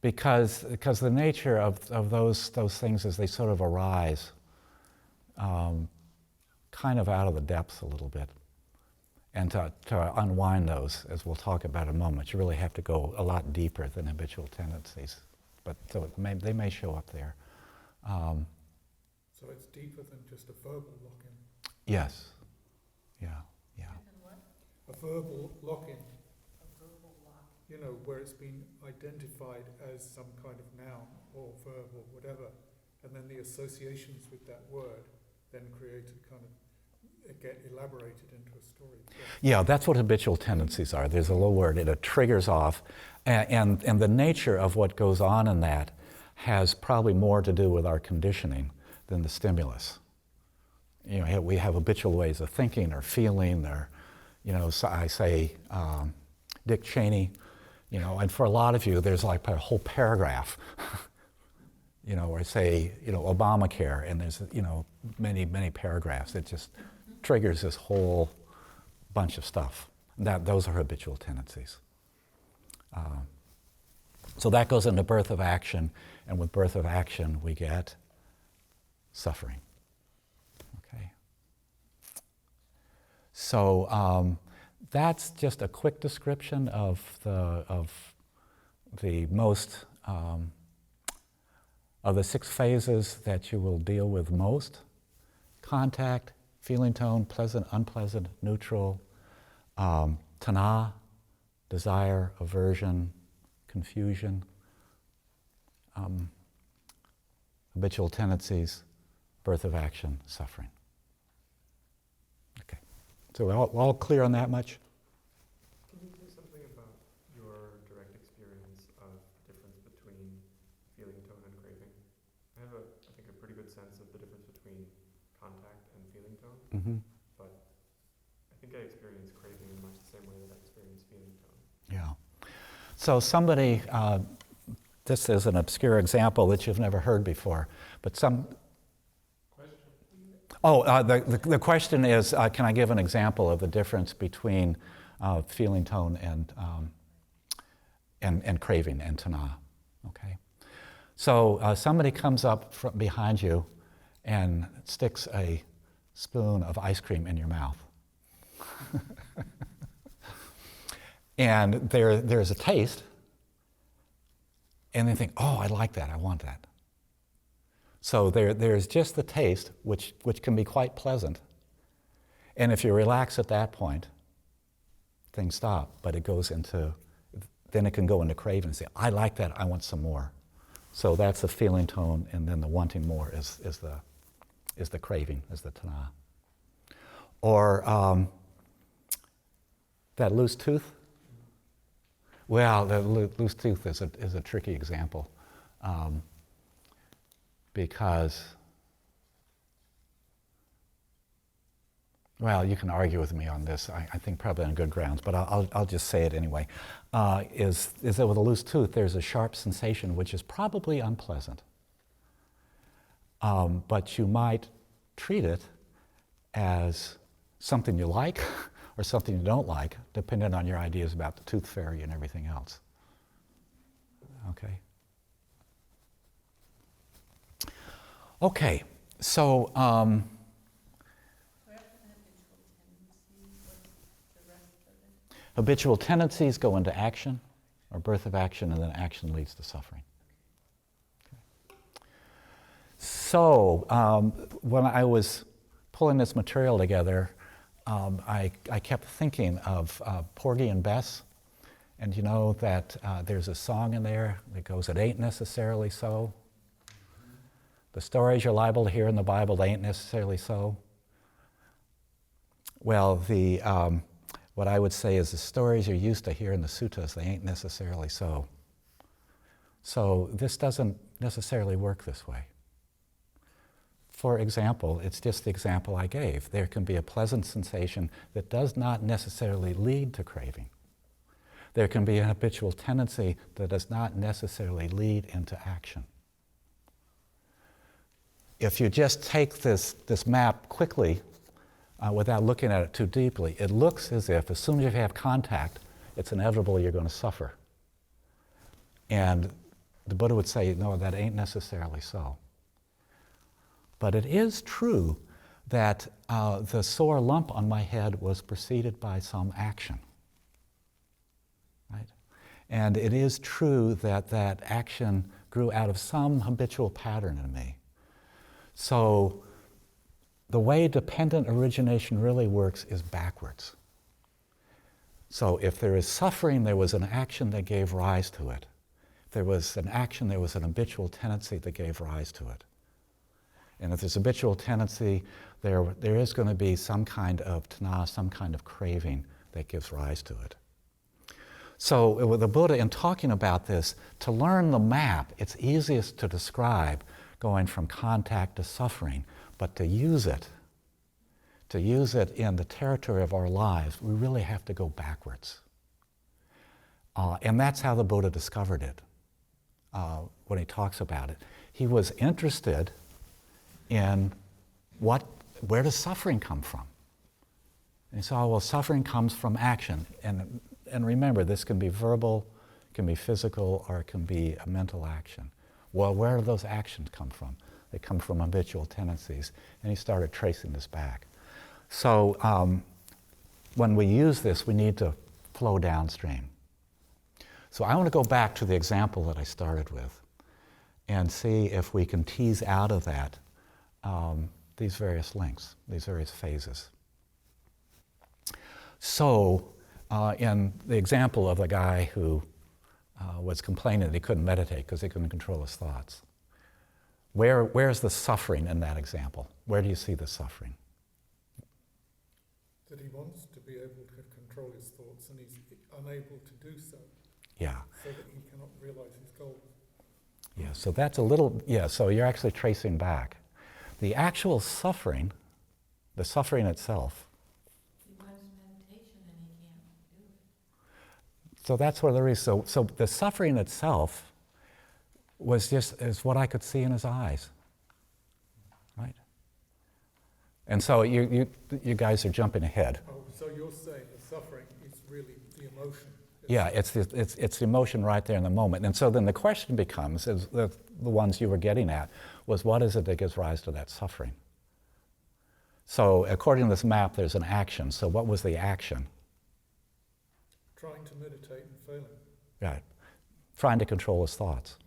A: because the nature of those things is they sort of arise kind of out of the depths a little bit. And to unwind those, as we'll talk about in a moment, you really have to go a lot deeper than habitual tendencies. But so they may show up there.
B: So it's deeper than just a verbal lock-in.
A: Yes. Yeah.
C: And what?
B: A verbal lock-in,
C: A verbal lock.
B: where it's been identified as some kind of noun or verb or whatever, and then the associations with that word then created get elaborated into a story.
A: Yeah, that's what habitual tendencies are. There's a little word, it triggers off, and the nature of what goes on in that has probably more to do with our conditioning than the stimulus. We have habitual ways of thinking or feeling or, So I say Dick Cheney, and for a lot of you, there's like a whole paragraph, or I say, Obamacare, and there's, many, many paragraphs. It just triggers this whole bunch of stuff. Those are habitual tendencies. So that goes into birth of action, and with birth of action, we get suffering. Okay. So that's just a quick description of the most of the 6 phases that you will deal with most: contact, feeling tone, pleasant, unpleasant, neutral, tana, desire, aversion, confusion, habitual tendencies, birth of action, suffering. Okay, so we're all clear on that much?
D: Can you say something about your direct experience of the difference between feeling tone and craving? I have, I think, a pretty good sense of the difference between contact and feeling tone,
A: Mm-hmm.
D: but I think I experience craving in much the same way that I experience feeling tone.
A: Yeah. So somebody, this is an obscure example that you've never heard before, but the question is, can I give an example of the difference between feeling tone and craving and tana? Okay. So somebody comes up from behind you and sticks a spoon of ice cream in your mouth. And there's a taste, and they think, oh, I like that, I want that. So there's just the taste, which can be quite pleasant. And if you relax at that point, things stop, but then it can go into craving and say, I like that, I want some more. So that's the feeling tone, and then the wanting more is the craving, is the tana. Or that loose tooth. Well, the loose tooth is a tricky example because, well, you can argue with me on this. I think probably on good grounds, but I'll just say it anyway. Is that with a loose tooth, there's a sharp sensation which is probably unpleasant, but you might treat it as something you like or something you don't like, depending on your ideas about the tooth fairy and everything else. Okay? Okay, so
C: Where are the habitual tendencies? What's the rest of it?
A: habitual tendencies go into action, or birth of action, and then action leads to suffering. Okay. So when I was pulling this material together, I kept thinking of Porgy and Bess, and you know that there's a song in there that goes, "It ain't necessarily so." The stories you're liable to hear in the Bible, they ain't necessarily so. Well, what I would say is the stories you're used to hear in the suttas, they ain't necessarily so. So this doesn't necessarily work this way. For example, it's just the example I gave. There can be a pleasant sensation that does not necessarily lead to craving. There can be a habitual tendency that does not necessarily lead into action. If you just take this map quickly, without looking at it too deeply, it looks as if as soon as you have contact, it's inevitable you're going to suffer. And the Buddha would say, no, that ain't necessarily so. But it is true that the sore lump on my head was preceded by some action. Right? And it is true that that action grew out of some habitual pattern in me. So the way dependent origination really works is backwards. So if there is suffering, there was an action that gave rise to it. If there was an action, there was an habitual tendency that gave rise to it. And if there's habitual tendency, there is going to be some kind of tana, some kind of craving that gives rise to it. So with the Buddha, in talking about this, to learn the map, it's easiest to describe going from contact to suffering, but to use it to use it in the territory of our lives, we really have to go backwards. And that's how the Buddha discovered it when he talks about it. He was interested in where does suffering come from? And he saw, well, suffering comes from action. And remember, this can be verbal, it can be physical, or it can be a mental action. Well, where do those actions come from? They come from habitual tendencies. And he started tracing this back. So when we use this, we need to flow downstream. So I want to go back to the example that I started with and see if we can tease out of that these various links, these various phases. So in the example of the guy who was complaining that he couldn't meditate because he couldn't control his thoughts, where's the suffering in that example? Where do you see the suffering?
B: That he wants to be able to control his thoughts and he's unable to do so.
A: Yeah.
B: So that he cannot realize his goals.
A: Yeah, so that's a little, so you're actually tracing back. The actual suffering, the suffering itself.
F: He wants meditation and he can't do it.
A: So that's where there is, so the suffering itself is what I could see in his eyes, right? And so you guys are jumping ahead.
B: Oh, so you're saying the suffering is really the emotion?
A: Yeah, it's the emotion right there in the moment. And so then the question becomes, is the ones you were getting at, was what is it that gives rise to that suffering? So according to this map, there's an action. So what was the action?
B: Trying to meditate and failing.
A: Right. Trying to control his thoughts.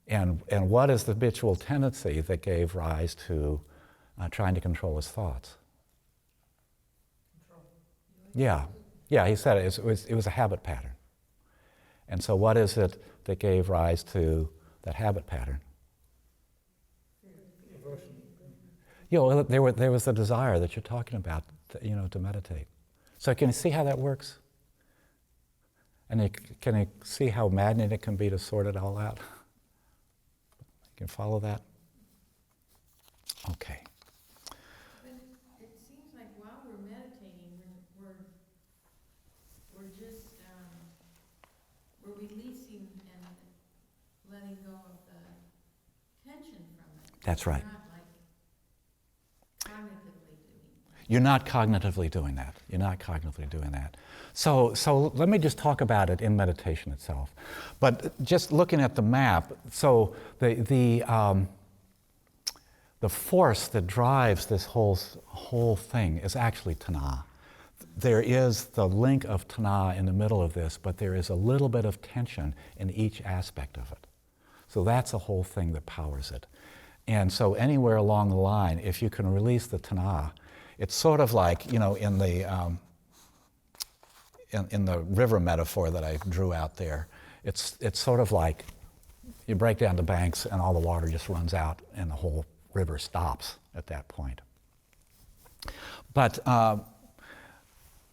A: And what is the habitual tendency that gave rise to trying to control his thoughts?
E: Control.
A: Yeah, he said it was a habit pattern. And so what is it that gave rise to that habit pattern?
B: Aversion.
A: Well, there was the desire that you're talking about, to meditate. So can you see how that works? And can you see how maddening it can be to sort it all out? You can follow that? Okay.
F: But it seems like while we're meditating, we're just, we're releasing and letting go of the tension from it.
A: That's right.
F: We're not like cognitively doing it.
A: You're not cognitively doing that. So let me just talk about it in meditation itself. But just looking at the map, so the force that drives this whole thing is actually tanha. There is the link of tanha in the middle of this, but there is a little bit of tension in each aspect of it. So that's the whole thing that powers it. And so anywhere along the line, if you can release the tanha, it's sort of like, in the river metaphor that I drew out there, it's sort of like you break down the banks and all the water just runs out and the whole river stops at that point. But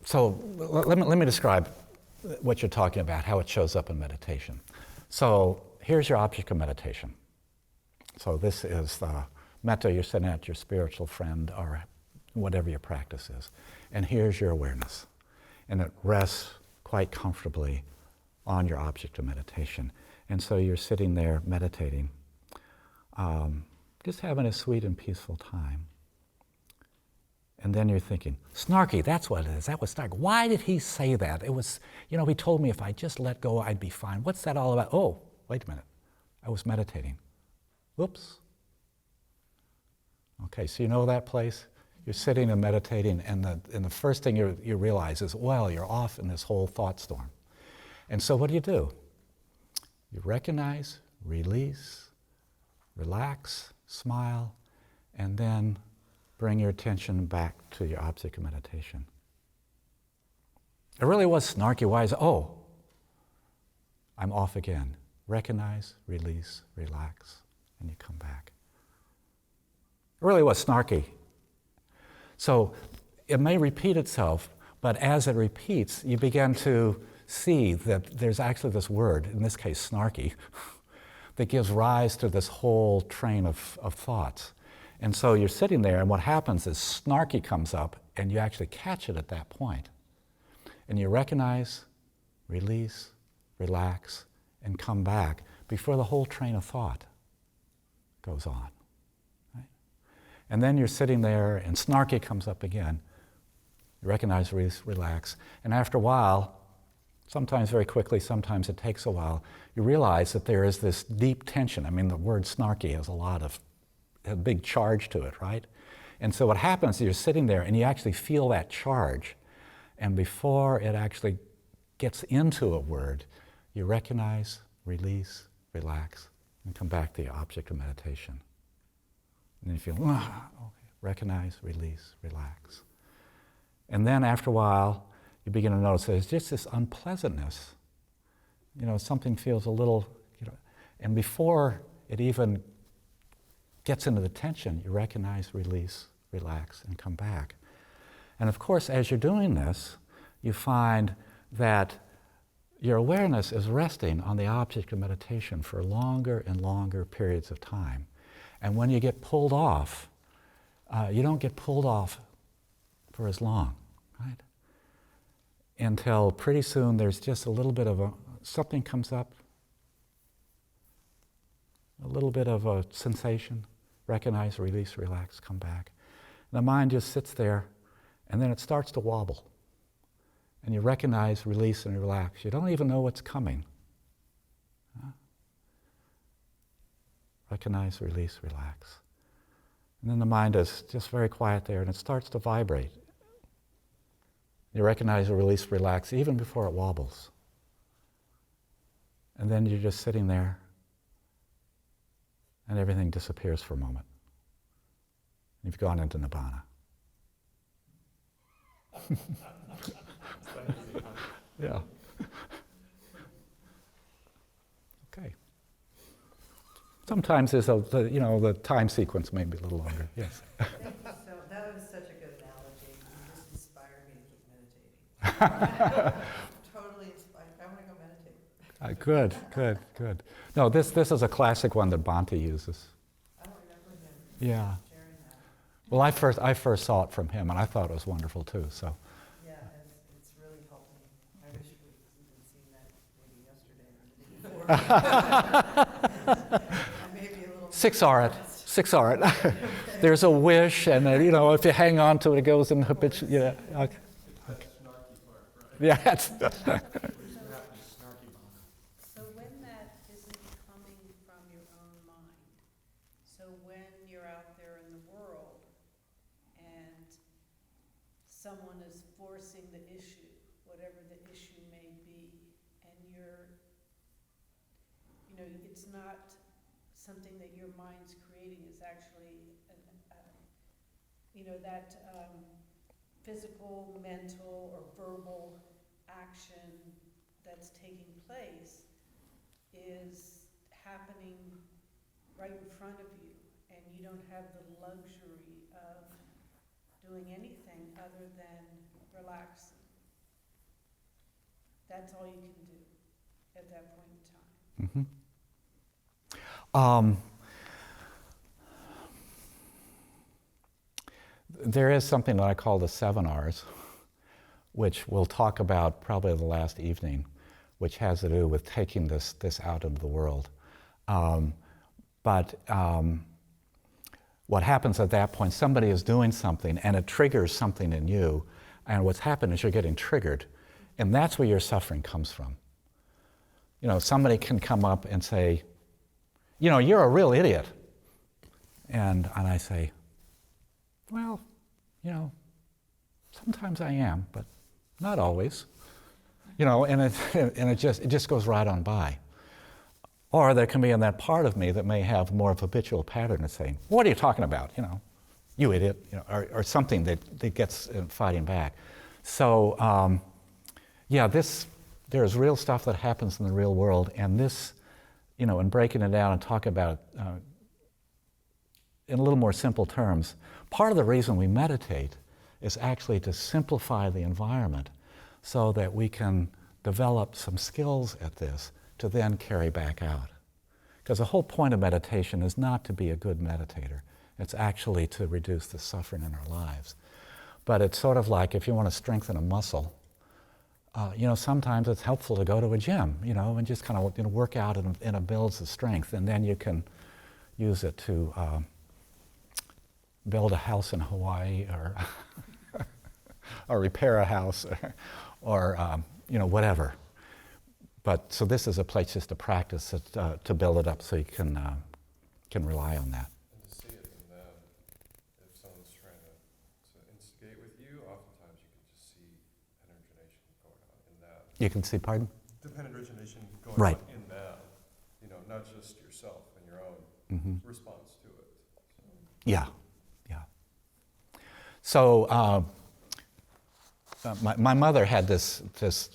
A: so let me describe what you're talking about, how it shows up in meditation. So here's your object of meditation. So this is the metta you're sending out to your spiritual friend or whatever your practice is. And here's your awareness. And it rests quite comfortably on your object of meditation. And so you're sitting there meditating, just having a sweet and peaceful time. And then you're thinking, snarky, that's what it is. That was snarky. Why did he say that? It was, he told me if I just let go, I'd be fine. What's that all about? Oh, wait a minute. I was meditating. Whoops. Okay, so you know that place? You're sitting and meditating, and the first thing you realize is, well, you're off in this whole thought storm. And so what do? You recognize, release, relax, smile, and then bring your attention back to your object of meditation. It really was snarky. Why is it? Oh, I'm off again. Recognize, release, relax, and you come back. It really was snarky. So it may repeat itself, but as it repeats, you begin to see that there's actually this word, in this case snarky, that gives rise to this whole train of thoughts. And so you're sitting there, and what happens is snarky comes up, and you actually catch it at that point. And you recognize, release, relax, and come back before the whole train of thought goes on. Right? And then you're sitting there, and snarky comes up again. You recognize, release, relax. And after a while, sometimes very quickly, sometimes it takes a while, you realize that there is this deep tension. I mean, the word snarky has a big charge to it, right? And so what happens is you're sitting there and you actually feel that charge. And before it actually gets into a word, you recognize, release, relax, and come back to the object of meditation. And then you feel, okay. Recognize, release, relax. And then after a while, you begin to notice there's just this unpleasantness. Something feels a little, and before it even gets into the tension, you recognize, release, relax, and come back. And of course, as you're doing this, you find that your awareness is resting on the object of meditation for longer and longer periods of time. And when you get pulled off, you don't get pulled off for as long, right? Until pretty soon there's just a little bit of something comes up, a little bit of a sensation. Recognize, release, relax, come back. And the mind just sits there, and then it starts to wobble. And you recognize, release, and relax. You don't even know what's coming. Recognize, release, relax. And then the mind is just very quiet there, and it starts to vibrate. You recognize, release, relax, even before it wobbles. And then you're just sitting there, and everything disappears for a moment. You've gone into Nibbana. Yeah. Okay. Sometimes there's the time sequence may be a little longer. Yes.
G: Thank you so. That was such a good analogy. You just inspired me to keep meditating. Totally inspired. I want to go meditate.
A: Good. No, this is a classic one that Bhante uses.
G: I don't remember him
A: Yeah.
G: sharing that.
A: Well, I first saw it from him, and I thought it was wonderful too. So.
G: Yeah, it's really helped me. I wish we'd even seen that maybe yesterday or the day before. I may be a little.
A: Six are it. There's a wish, and if you hang on to it, it goes in habitual. Yeah. Okay.
D: That snarky part, right?
A: Yeah.
C: So when that isn't coming from your own mind, so when you're out there in the world and someone is forcing the issue, whatever the issue may be, and it's not something that your mind's creating, is actually, that physical, mental, or verbal action that's taking place is happening right in front of you, and you don't have the luxury of doing anything other than relaxing. That's all you can do at that point in time.
A: Mm-hmm. There is something that I call the 7 R's, which we'll talk about probably the last evening, which has to do with taking this out into the world. But what happens at that point, somebody is doing something and it triggers something in you, and what's happened is you're getting triggered, and that's where your suffering comes from. Somebody can come up and say, you're a real idiot. And I say, well, sometimes I am, but not always. And it just goes right on by. Or there can be in that part of me that may have more of a habitual pattern of saying, what are you talking about? You idiot, or something that gets fighting back. So, there's real stuff that happens in the real world, and this, and breaking it down and talking about it in a little more simple terms, part of the reason we meditate is actually to simplify the environment so that we can develop some skills at this to then carry back out. Because the whole point of meditation is not to be a good meditator. It's actually to reduce the suffering in our lives. But it's sort of like if you want to strengthen a muscle, sometimes it's helpful to go to a gym, and just kind of work out and it builds the strength. And then you can use it to build a house in Hawaii or, or repair a house or whatever. But so this is a place just to practice it, to build it up so you can rely on that.
H: And to see it in them, if someone's trying to instigate with you, oftentimes you can just see pen origination going on in them.
A: You can see, pardon?
H: The pen origination going
A: Right.
H: on in them, not just yourself and your own response to it.
A: Yeah. So my mother had this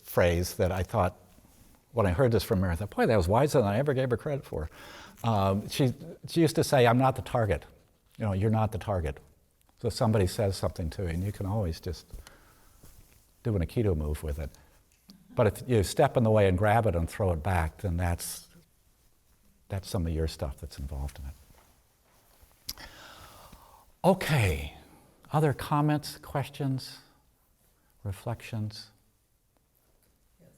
A: phrase that I thought, when I heard this from her, I thought, boy, that was wiser than I ever gave her credit for. She used to say, I'm not the target. You're not the target. So somebody says something to you, and you can always just do an Aikido move with it. But if you step in the way and grab it and throw it back, then that's some of your stuff that's involved in it. Okay. Other comments, questions, reflections?
E: Yes.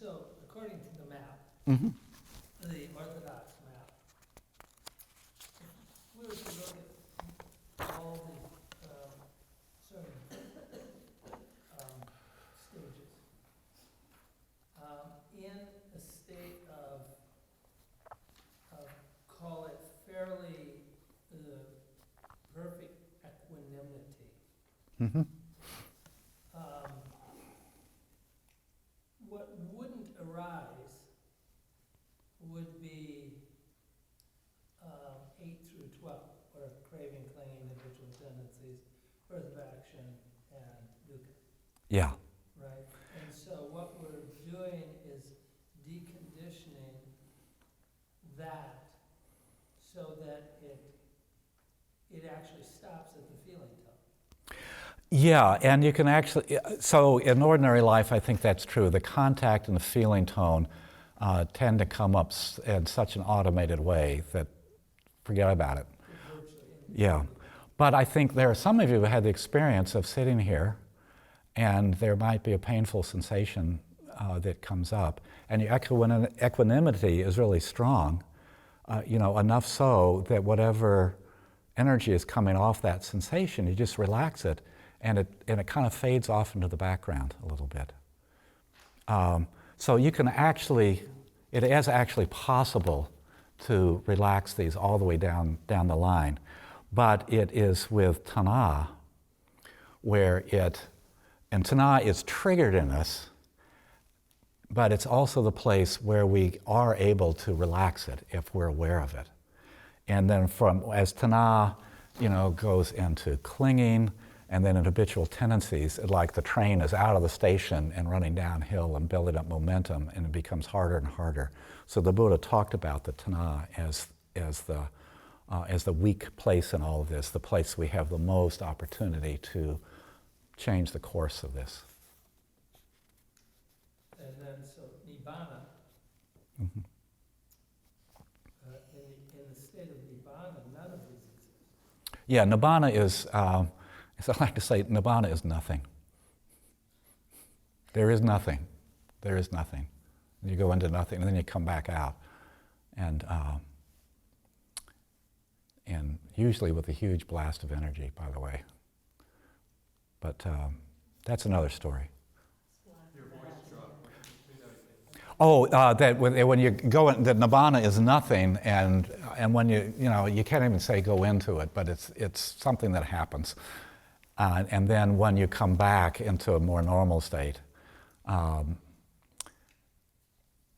E: So, according to the map,
A: Mm-hmm.
E: the Orthodox map, if we were to look at all the sort of stages, in a state of call it fairly perfect equanimity,
A: Mm-hmm.
E: what wouldn't arise would be 8 through 12, or craving, clinging, habitual tendencies, birth of action, and dukkha,
A: Yeah.
E: right? And so what we're doing is deconditioning that so that it actually stops at the feeling tone.
A: Yeah, and you can actually, so in ordinary life, I think that's true. The contact and the feeling tone tend to come up in such an automated way that forget about it. Yeah. But I think there are some of you who had the experience of sitting here, and there might be a painful sensation that comes up, and your equanimity is really strong, enough so that whatever energy is coming off that sensation, you just relax it, and it kind of fades off into the background a little bit. So you can actually, it is actually possible to relax these all the way down the line, but it is with Tana where and Tana is triggered in us, but it's also the place where we are able to relax it if we're aware of it. And then as Tana, goes into clinging and then in habitual tendencies, like the train is out of the station and running downhill and building up momentum, and it becomes harder and harder. So the Buddha talked about the Tana as the weak place in all of this, the place we have the most opportunity to change the course of this.
E: And then, so Nibbana,
A: Mm-hmm.
E: in the state of Nibbana, none of these exist.
A: Yeah, Nibbana is, as I like to say, Nibbana is nothing. There is nothing. There is nothing. You go into nothing, and then you come back out. And usually with a huge blast of energy, by the way. But that's another story.
H: Your voice dropped.
A: Oh, that when you go in, that Nibbana is nothing, and when you can't even say go into it, but it's something that happens. And then when you come back into a more normal state,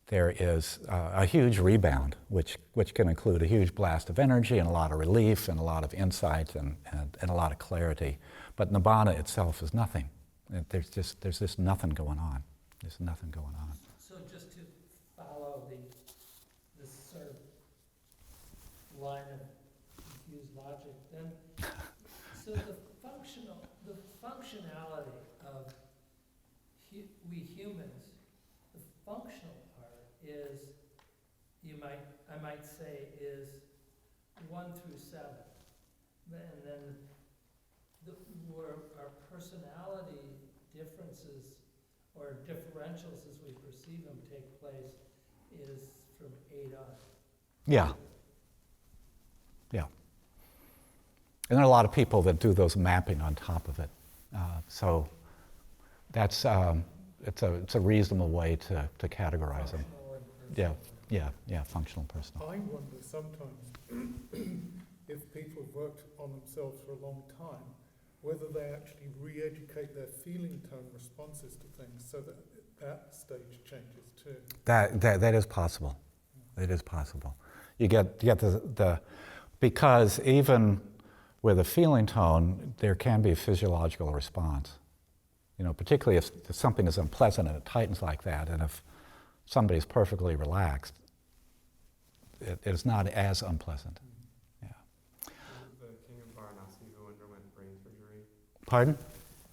A: there is a huge rebound, which can include a huge blast of energy and a lot of relief and a lot of insight and a lot of clarity. But Nibbana itself is nothing. There's just nothing going on. There's nothing going on.
E: So just to follow this sort of line of confused logic, then, so the functionality of we humans, the functional part is, I'm I might say, is 1 through 7. And then where our personality differences or differentials as we perceive them take place is from 8 on.
A: Yeah. Yeah. And there are a lot of people that do those mapping on top of it. So that's it's a reasonable way to categorize them.
E: Functional and
A: Yeah,
E: personal.
A: functional, personal.
B: I wonder sometimes if people have worked on themselves for a long time, whether they actually re-educate their feeling tone responses to things so that that stage changes too.
A: That is possible. It is possible. You get the because even with a feeling tone, there can be a physiological response. You know, particularly if something is unpleasant and it tightens like that, and if somebody's perfectly relaxed, it is not as unpleasant. Yeah.
D: The king of Varanasi who underwent brain surgery.
A: Pardon?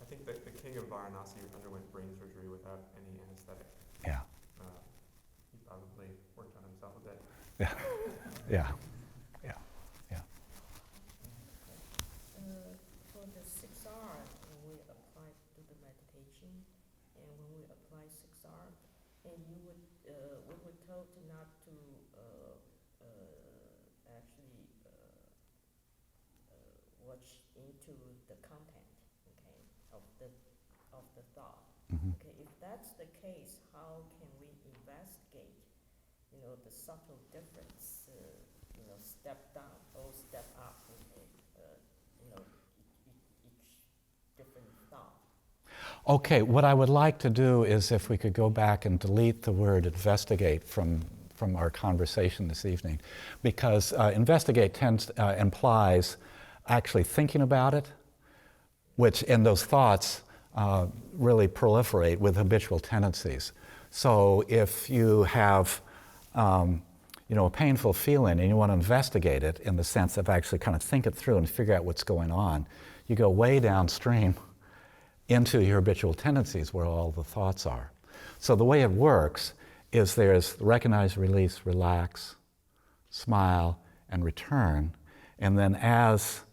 D: I think that the king of Varanasi underwent brain surgery without any anesthetic.
A: Yeah.
D: He probably worked on himself a bit.
A: Yeah. Yeah. Yeah. Yeah.
I: For the 6R, when we apply to the meditation, and when we apply 6R, and we were told not to actually watch into the content, okay, of the thought.
A: Mhm.
I: Okay, if that's the case, how can we investigate, the subtle difference, step down or step up, okay, each different thought?
A: Okay, what I would like to do is if we could go back and delete the word investigate from our conversation this evening, because investigate implies actually thinking about it, which in those thoughts really proliferate with habitual tendencies. So if you have a painful feeling and you want to investigate it in the sense of actually kind of think it through and figure out what's going on, you go way downstream into your habitual tendencies where all the thoughts are. So the way it works is there's recognize, release, relax, smile, and return. And then as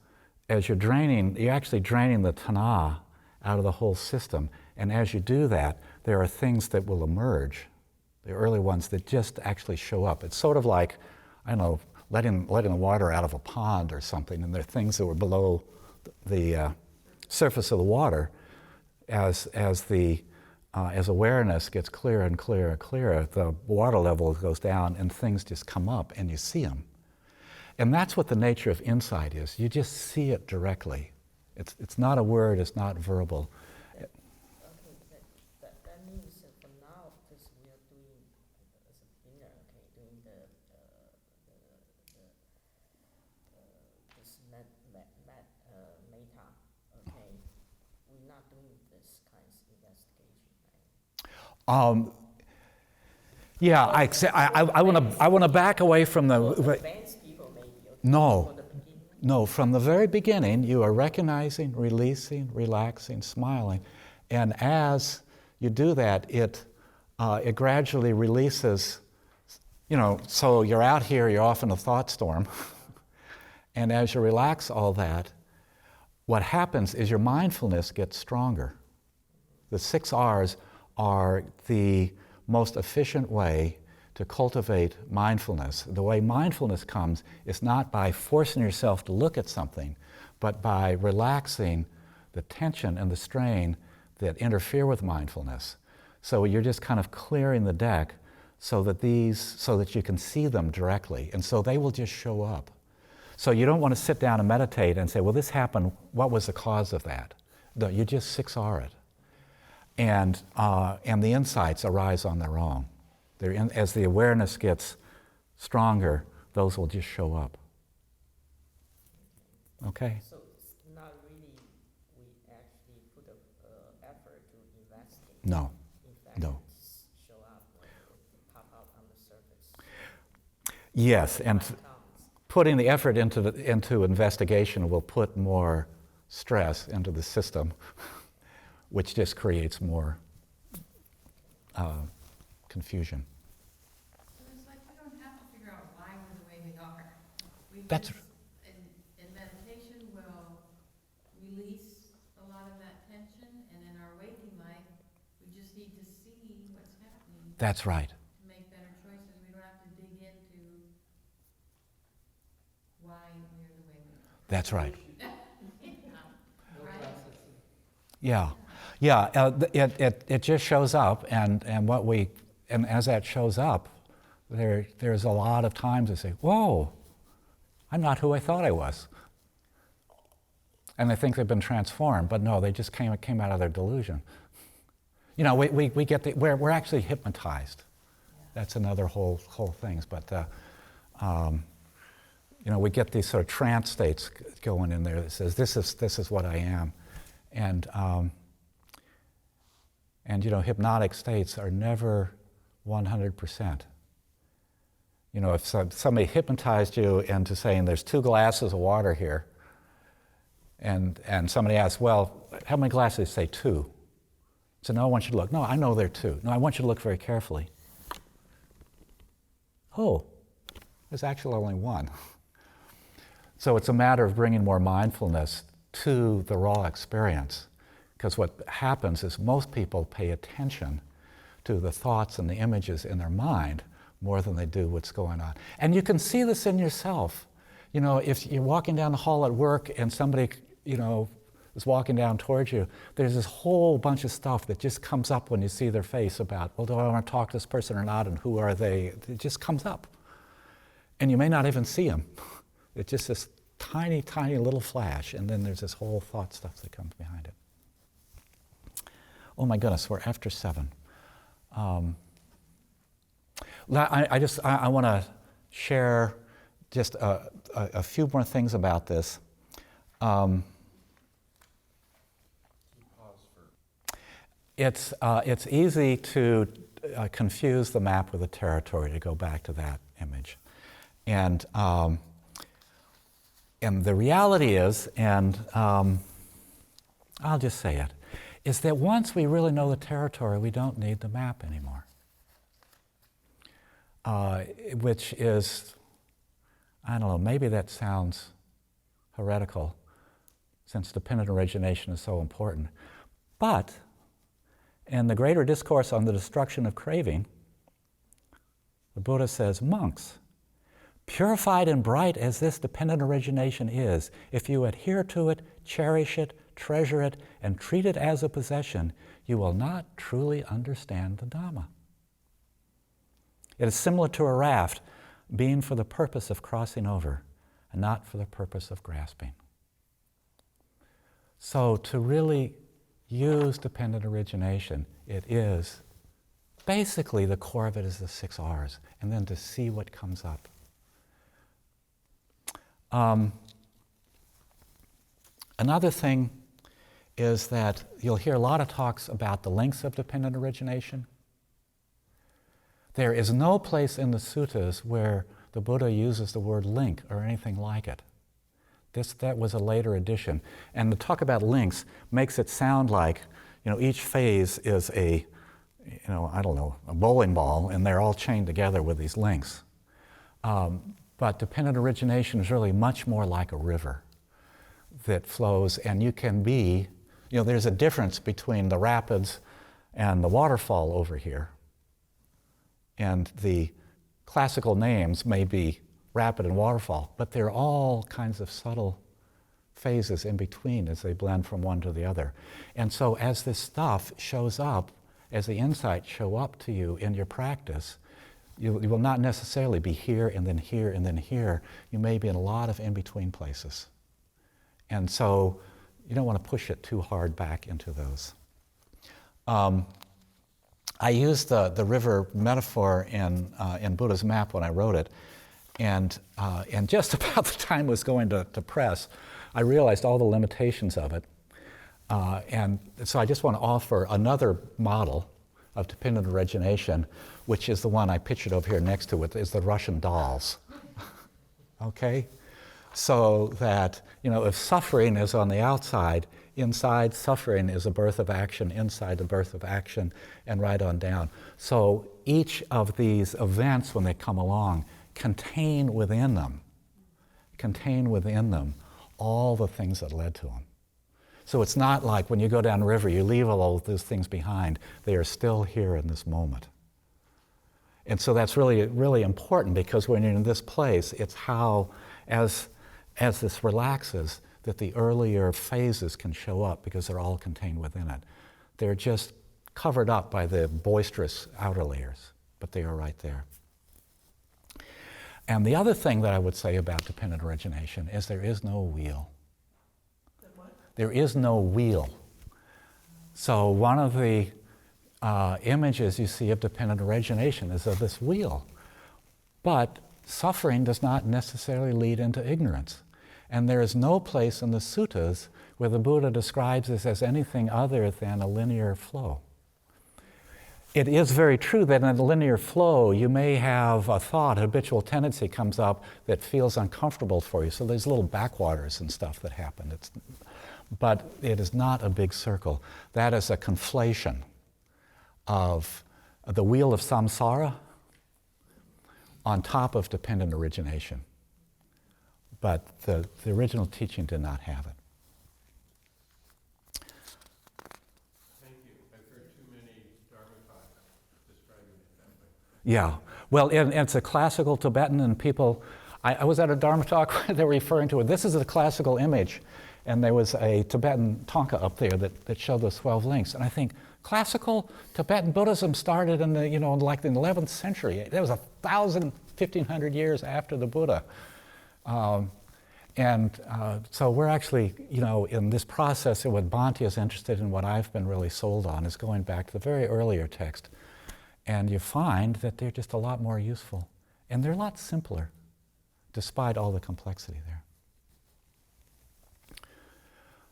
A: you're draining, you're actually draining the tanha out of the whole system. And as you do that, there are things that will emerge, the early ones that just actually show up. It's sort of like, I don't know, letting the water out of a pond or something, and there are things that were below the surface of the water. As awareness gets clearer and clearer and clearer, the water level goes down and things just come up and you see them. And that's what the nature of insight is. You just see it directly. It's not a word, it's not verbal.
I: Okay, that means for now, because we are doing, as a beginner, okay, doing this meta, okay, we're not doing this kind of investigation, right?
A: Yeah, I want to back away from
I: For
A: the.
I: advanced people, maybe. Okay,
A: No.
I: For the beginner.
A: No, from the very beginning, you are recognizing, releasing, relaxing, smiling, and as you do that, it gradually releases. So you're out here, you're off in a thought storm, and as you relax all that, what happens is your mindfulness gets stronger. The 6 R's are the most efficient way to cultivate mindfulness. The way mindfulness comes is not by forcing yourself to look at something, but by relaxing the tension and the strain that interfere with mindfulness. So you're just kind of clearing the deck so that you can see them directly, and so they will just show up. So you don't want to sit down and meditate and say, well, this happened, what was the cause of that? No, you just 6R it. And the insights arise on their own. As the awareness gets stronger, those will just show up. Okay?
I: So it's not really, we actually put an effort to investigate.
A: No.
I: In fact,
A: No.
I: it's show up when it pop out on the surface.
A: Yes, and
I: Comes.
A: putting the effort into investigation will put more stress into the system, which just creates more confusion.
F: So it's like we don't have to figure out why we're we
A: That's-
F: just, in meditation, will release a lot of that tension, and in our waking life, we just need to see what's happening
A: That's right.
F: to make better choices. We don't have to dig into why we're the way we are.
A: That's right.
E: No
F: Right.
E: processing.
A: Yeah, yeah. It just shows up, and as that shows up, there's a lot of times I say, "Whoa, I'm not who I thought I was," and I think they've been transformed. But no, they just came out of their delusion. You know, we get we're actually hypnotized. That's another whole things. But you know, we get these sort of trance states going in there that says this is what I am. And you know, hypnotic states are never 100%. You know, if somebody hypnotized you into saying there's 2 glasses of water here, and somebody asks, well, how many glasses? Say 2. So no, I want you to look. No, I know there are 2. No, I want you to look very carefully. Oh, there's actually only 1. So it's a matter of bringing more mindfulness to the raw experience. Because what happens is most people pay attention to the thoughts and the images in their mind more than they do what's going on. And you can see this in yourself. You know, if you're walking down the hall at work and somebody, you know, is walking down towards you, there's this whole bunch of stuff that just comes up when you see their face about, well, do I want to talk to this person or not, and who are they? It just comes up. And you may not even see them. It's just this tiny, tiny little flash, and then there's this whole thought stuff that comes behind it. Oh my goodness, we're after 7. I want to share just a few more things about this. It's easy to confuse the map with the territory, to go back to that image. And the reality is, and I'll just say it, is that once we really know the territory, we don't need the map anymore. Which is, I don't know, maybe that sounds heretical, since dependent origination is so important. But in the greater discourse on the destruction of craving, the Buddha says, monks, purified and bright as this dependent origination is, if you adhere to it, cherish it, treasure it, and treat it as a possession, you will not truly understand the Dhamma. It is similar to a raft being for the purpose of crossing over and not for the purpose of grasping. So to really use dependent origination, it is basically the core of it is the 6 R's, and then to see what comes up. Another thing is that you'll hear a lot of talks about the links of dependent origination. There is no place in the suttas where the Buddha uses the word link or anything like it. That was a later addition. And the talk about links makes it sound like, you know, each phase is a bowling ball, and they're all chained together with these links. But dependent origination is really much more like a river that flows, and you can be, you know, there's a difference between the rapids and the waterfall over here. And the classical names may be rapid and waterfall, but there are all kinds of subtle phases in between as they blend from one to the other. And so as this stuff shows up, as the insights show up to you in your practice, you will not necessarily be here and then here and then here. You may be in a lot of in-between places. And so you don't want to push it too hard back into those. I used the river metaphor in Buddha's map when I wrote it, and just about the time it was going to press, I realized all the limitations of it, and so I just want to offer another model of dependent origination, which is the one I pictured over here next to it, is the Russian dolls. Okay? So that, you know, if suffering is on the outside, inside suffering is a birth of action, inside the birth of action, and right on down. So each of these events, when they come along, contain within them contain within them all the things that led to them. So it's not like when you go down the river, you leave all those things behind. They are still here in this moment. And so that's really, really important, because when you're in this place, it's how, as this relaxes, that the earlier phases can show up, because they're all contained within it. They're just covered up by the boisterous outer layers, but they are right there. And the other thing that I would say about dependent origination is there is no wheel. There is no wheel. So one of the images you see of dependent origination is of this wheel. But suffering does not necessarily lead into ignorance. And there is no place in the suttas where the Buddha describes this as anything other than a linear flow. It is very true that in a linear flow, you may have a thought, a habitual tendency comes up that feels uncomfortable for you. So there's little backwaters and stuff that happen. But it is not a big circle. That is a conflation of the wheel of samsara on top of dependent origination. But the original teaching did not have it.
H: Thank you. I've heard too many Dharma talks describing it that way.
A: Yeah. Well, and it's a classical Tibetan, and people, I was at a Dharma talk where they were referring to it. This is a classical image, and there was a Tibetan tanka up there that showed those 12 links. And I think classical Tibetan Buddhism started in the, like the 11th century. That was 1,500 years after the Buddha. So we're actually, in this process, and what Bhante is interested in, what I've been really sold on, is going back to the very earlier text. And you find that they're just a lot more useful. And they're a lot simpler, despite all the complexity there.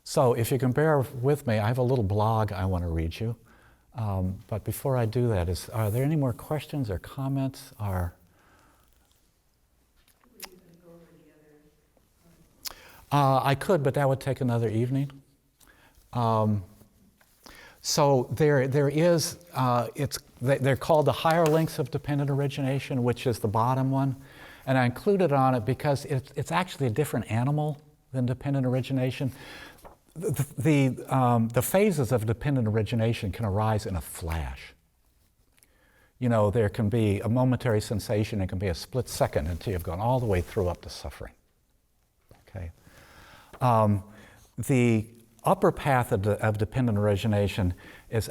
A: So if you can bear with me, I have a little blog I want to read you. But before I do that, are there any more questions or comments? I could, but that would take another evening. So there is, they're called the higher links of dependent origination, which is the bottom one. And I included on it because it's actually a different animal than dependent origination. The phases of dependent origination can arise in a flash. There can be a momentary sensation, it can be a split second until you've gone all the way through up to suffering. Okay. The upper path of dependent origination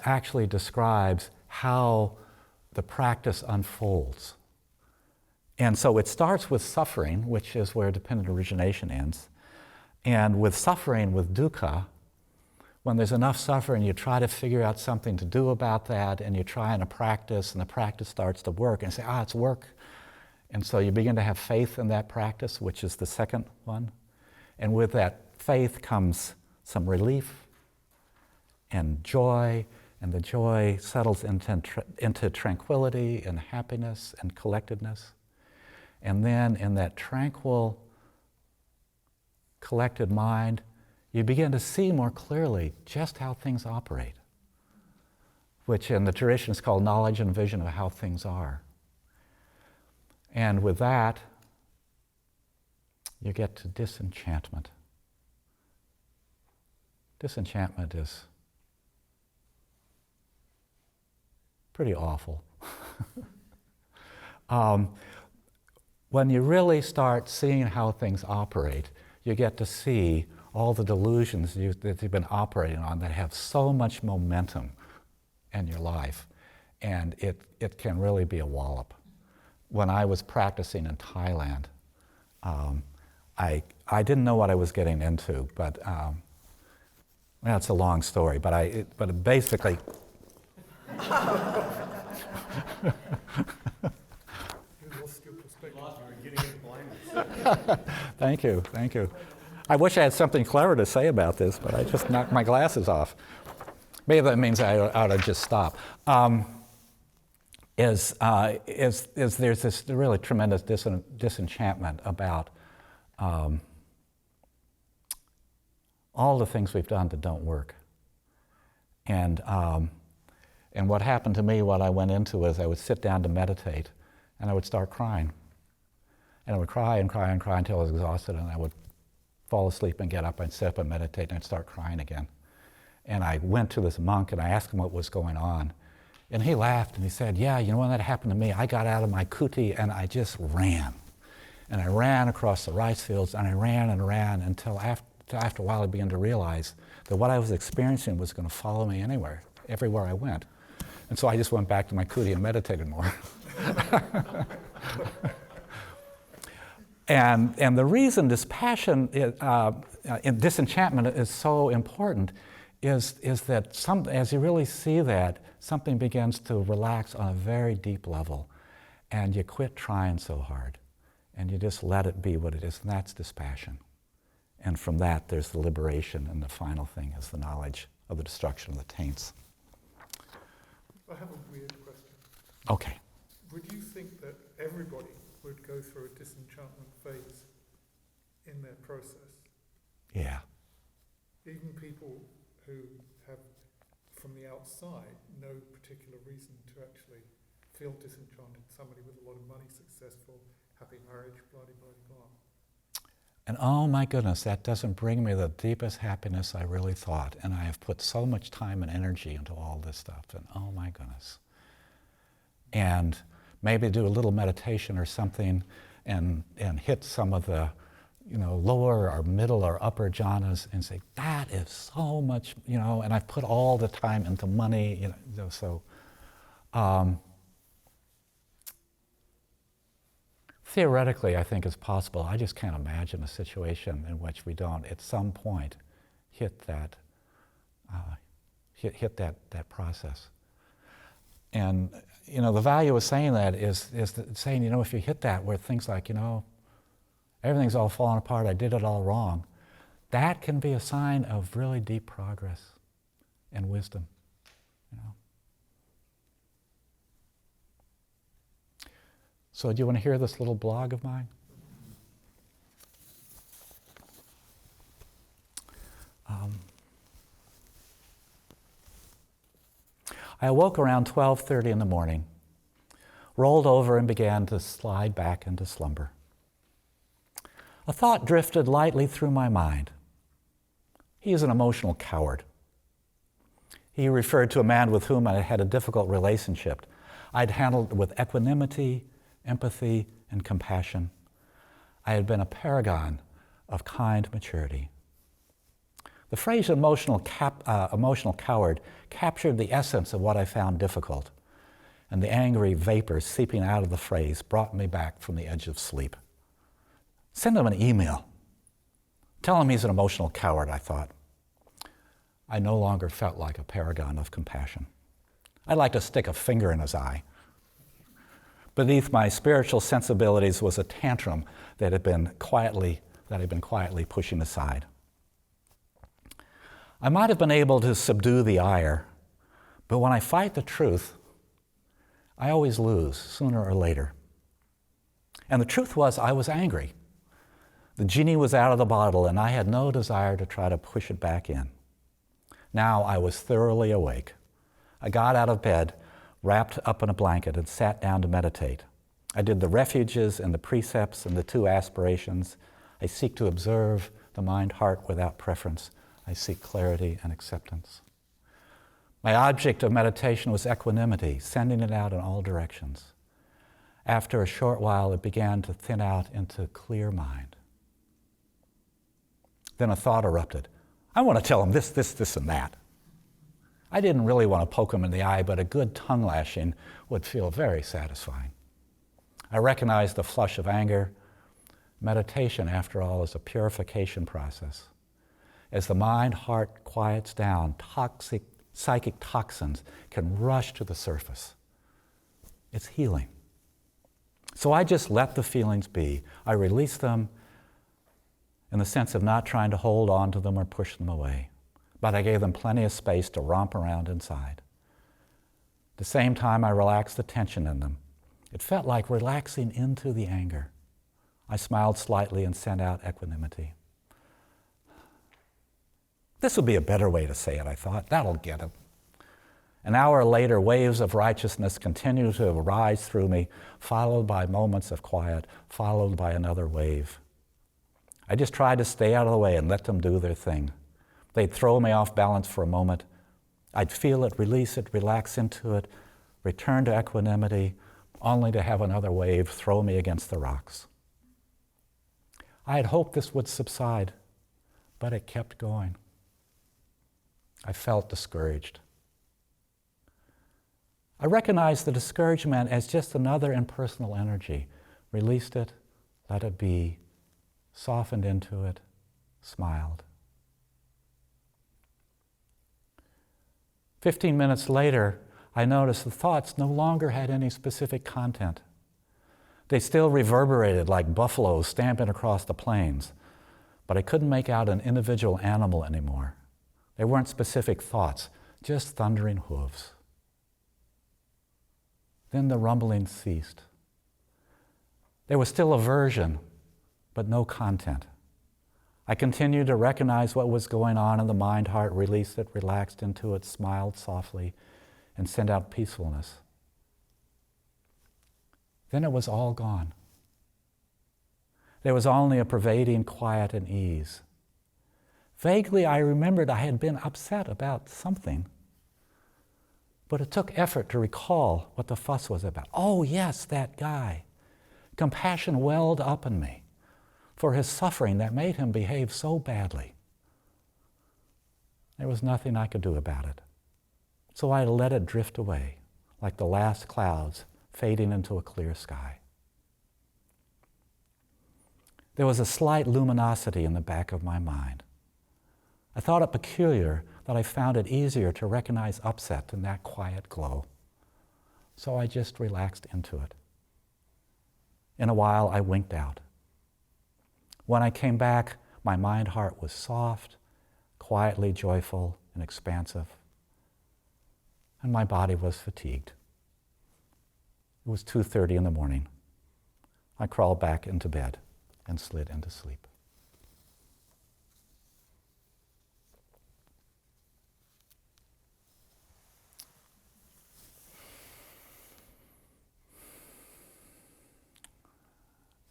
A: actually describes how the practice unfolds. And so it starts with suffering, which is where dependent origination ends. And with suffering, with dukkha, when there's enough suffering, you try to figure out something to do about that, and you try in a practice, and the practice starts to work, and you say, it's work. And so you begin to have faith in that practice, which is the second one. And with that faith comes some relief and joy, and the joy settles into tranquility and happiness and collectedness. And then in that tranquil, collected mind, you begin to see more clearly just how things operate, which in the tradition is called knowledge and vision of how things are. And with that, you get to disenchantment. Disenchantment is pretty awful. When you really start seeing how things operate, you get to see all the delusions that you've been operating on that have so much momentum in your life, and it can really be a wallop. When I was practicing in Thailand, I didn't know what I was getting into, but it's a long story. But basically, Thank you. I wish I had something clever to say about this, but I just knocked my glasses off. Maybe that means I ought to just stop. There's this really tremendous disenchantment about all the things we've done that don't work. And what happened to me, what I went into is I would sit down to meditate, and I would start crying. And I would cry and cry and cry until I was exhausted, and I would fall asleep and get up and sit up and meditate, and I'd start crying again. And I went to this monk and I asked him what was going on. And he laughed and he said, yeah, you know when that happened to me, I got out of my kuti and I just ran. And I ran across the rice fields and I ran until after a while I began to realize that what I was experiencing was going to follow me everywhere I went. And so I just went back to my kuti and meditated more. And the reason this passion, disenchantment is so important is that as you really see that, something begins to relax on a very deep level, and you quit trying so hard, and you just let it be what it is, and that's dispassion. And from that, there's the liberation, and the final thing is the knowledge of the destruction of the taints.
B: I have a weird question.
A: Okay.
B: Would you think that everybody would go through a disenchantment phase in their process?
A: Yeah.
B: Even people who have, from the outside, no particular reason to actually feel disenchanted. Somebody with a lot of money, successful, happy marriage, blah, blah, blah.
A: And oh my goodness, that doesn't bring me the deepest happiness I really thought. And I have put so much time and energy into all this stuff, and oh my goodness. And maybe do a little meditation or something and hit some of the, lower or middle or upper jhanas and say, that is so much, and I've put all the time into money, so. Theoretically, I think it's possible. I just can't imagine a situation in which we don't, at some point, hit that process. And the value of saying that is saying, if you hit that where things like, everything's all falling apart, I did it all wrong, that can be a sign of really deep progress and wisdom. So do you want to hear this little blog of mine? I awoke around 12:30 in the morning, rolled over and began to slide back into slumber. A thought drifted lightly through my mind. He is an emotional coward. He referred to a man with whom I had a difficult relationship. I'd handled it with equanimity, empathy, and compassion. I had been a paragon of kind maturity. The phrase emotional coward captured the essence of what I found difficult, and the angry vapor seeping out of the phrase brought me back from the edge of sleep. Send him an email. Tell him he's an emotional coward, I thought. I no longer felt like a paragon of compassion. I'd like to stick a finger in his eye. Beneath my spiritual sensibilities was a tantrum that I'd been quietly pushing aside. I might have been able to subdue the ire, but when I fight the truth, I always lose, sooner or later. And the truth was, I was angry. The genie was out of the bottle, and I had no desire to try to push it back in. Now I was thoroughly awake. I got out of bed, wrapped up in a blanket, and sat down to meditate. I did the refuges and the precepts and the 2 aspirations. I seek to observe the mind-heart without preference. I seek clarity and acceptance. My object of meditation was equanimity, sending it out in all directions. After a short while, it began to thin out into clear mind. Then a thought erupted. I want to tell him this, and that. I didn't really want to poke him in the eye, but a good tongue lashing would feel very satisfying. I recognized the flush of anger. Meditation, after all, is a purification process. As the mind-heart quiets down, toxic psychic toxins can rush to the surface. It's healing. So I just let the feelings be. I release them in the sense of not trying to hold on to them or push them away. But I gave them plenty of space to romp around inside. At the same time, I relaxed the tension in them. It felt like relaxing into the anger. I smiled slightly and sent out equanimity. This would be a better way to say it, I thought. That'll get him. An hour later, waves of righteousness continue to rise through me, followed by moments of quiet, followed by another wave. I just tried to stay out of the way and let them do their thing. They'd throw me off balance for a moment. I'd feel it, release it, relax into it, return to equanimity, only to have another wave throw me against the rocks. I had hoped this would subside, but it kept going. I felt discouraged. I recognized the discouragement as just another impersonal energy. Released it, let it be, softened into it, smiled. 15 minutes later, I noticed the thoughts no longer had any specific content. They still reverberated like buffaloes stamping across the plains, but I couldn't make out an individual animal anymore. They weren't specific thoughts, just thundering hooves. Then the rumbling ceased. There was still aversion, but no content. I continued to recognize what was going on in the mind heart, released it, relaxed into it, smiled softly, and sent out peacefulness. Then it was all gone. There was only a pervading quiet and ease. Vaguely, I remembered I had been upset about something, but it took effort to recall what the fuss was about. Oh, yes, that guy. Compassion welled up in me for his suffering that made him behave so badly. There was nothing I could do about it. So I let it drift away, like the last clouds fading into a clear sky. There was a slight luminosity in the back of my mind. I thought it peculiar that I found it easier to recognize upset in that quiet glow. So I just relaxed into it. In a while, I winked out. When I came back, my mind heart was soft, quietly joyful and expansive, and my body was fatigued. It was 2:30 in the morning. I crawled back into bed and slid into sleep.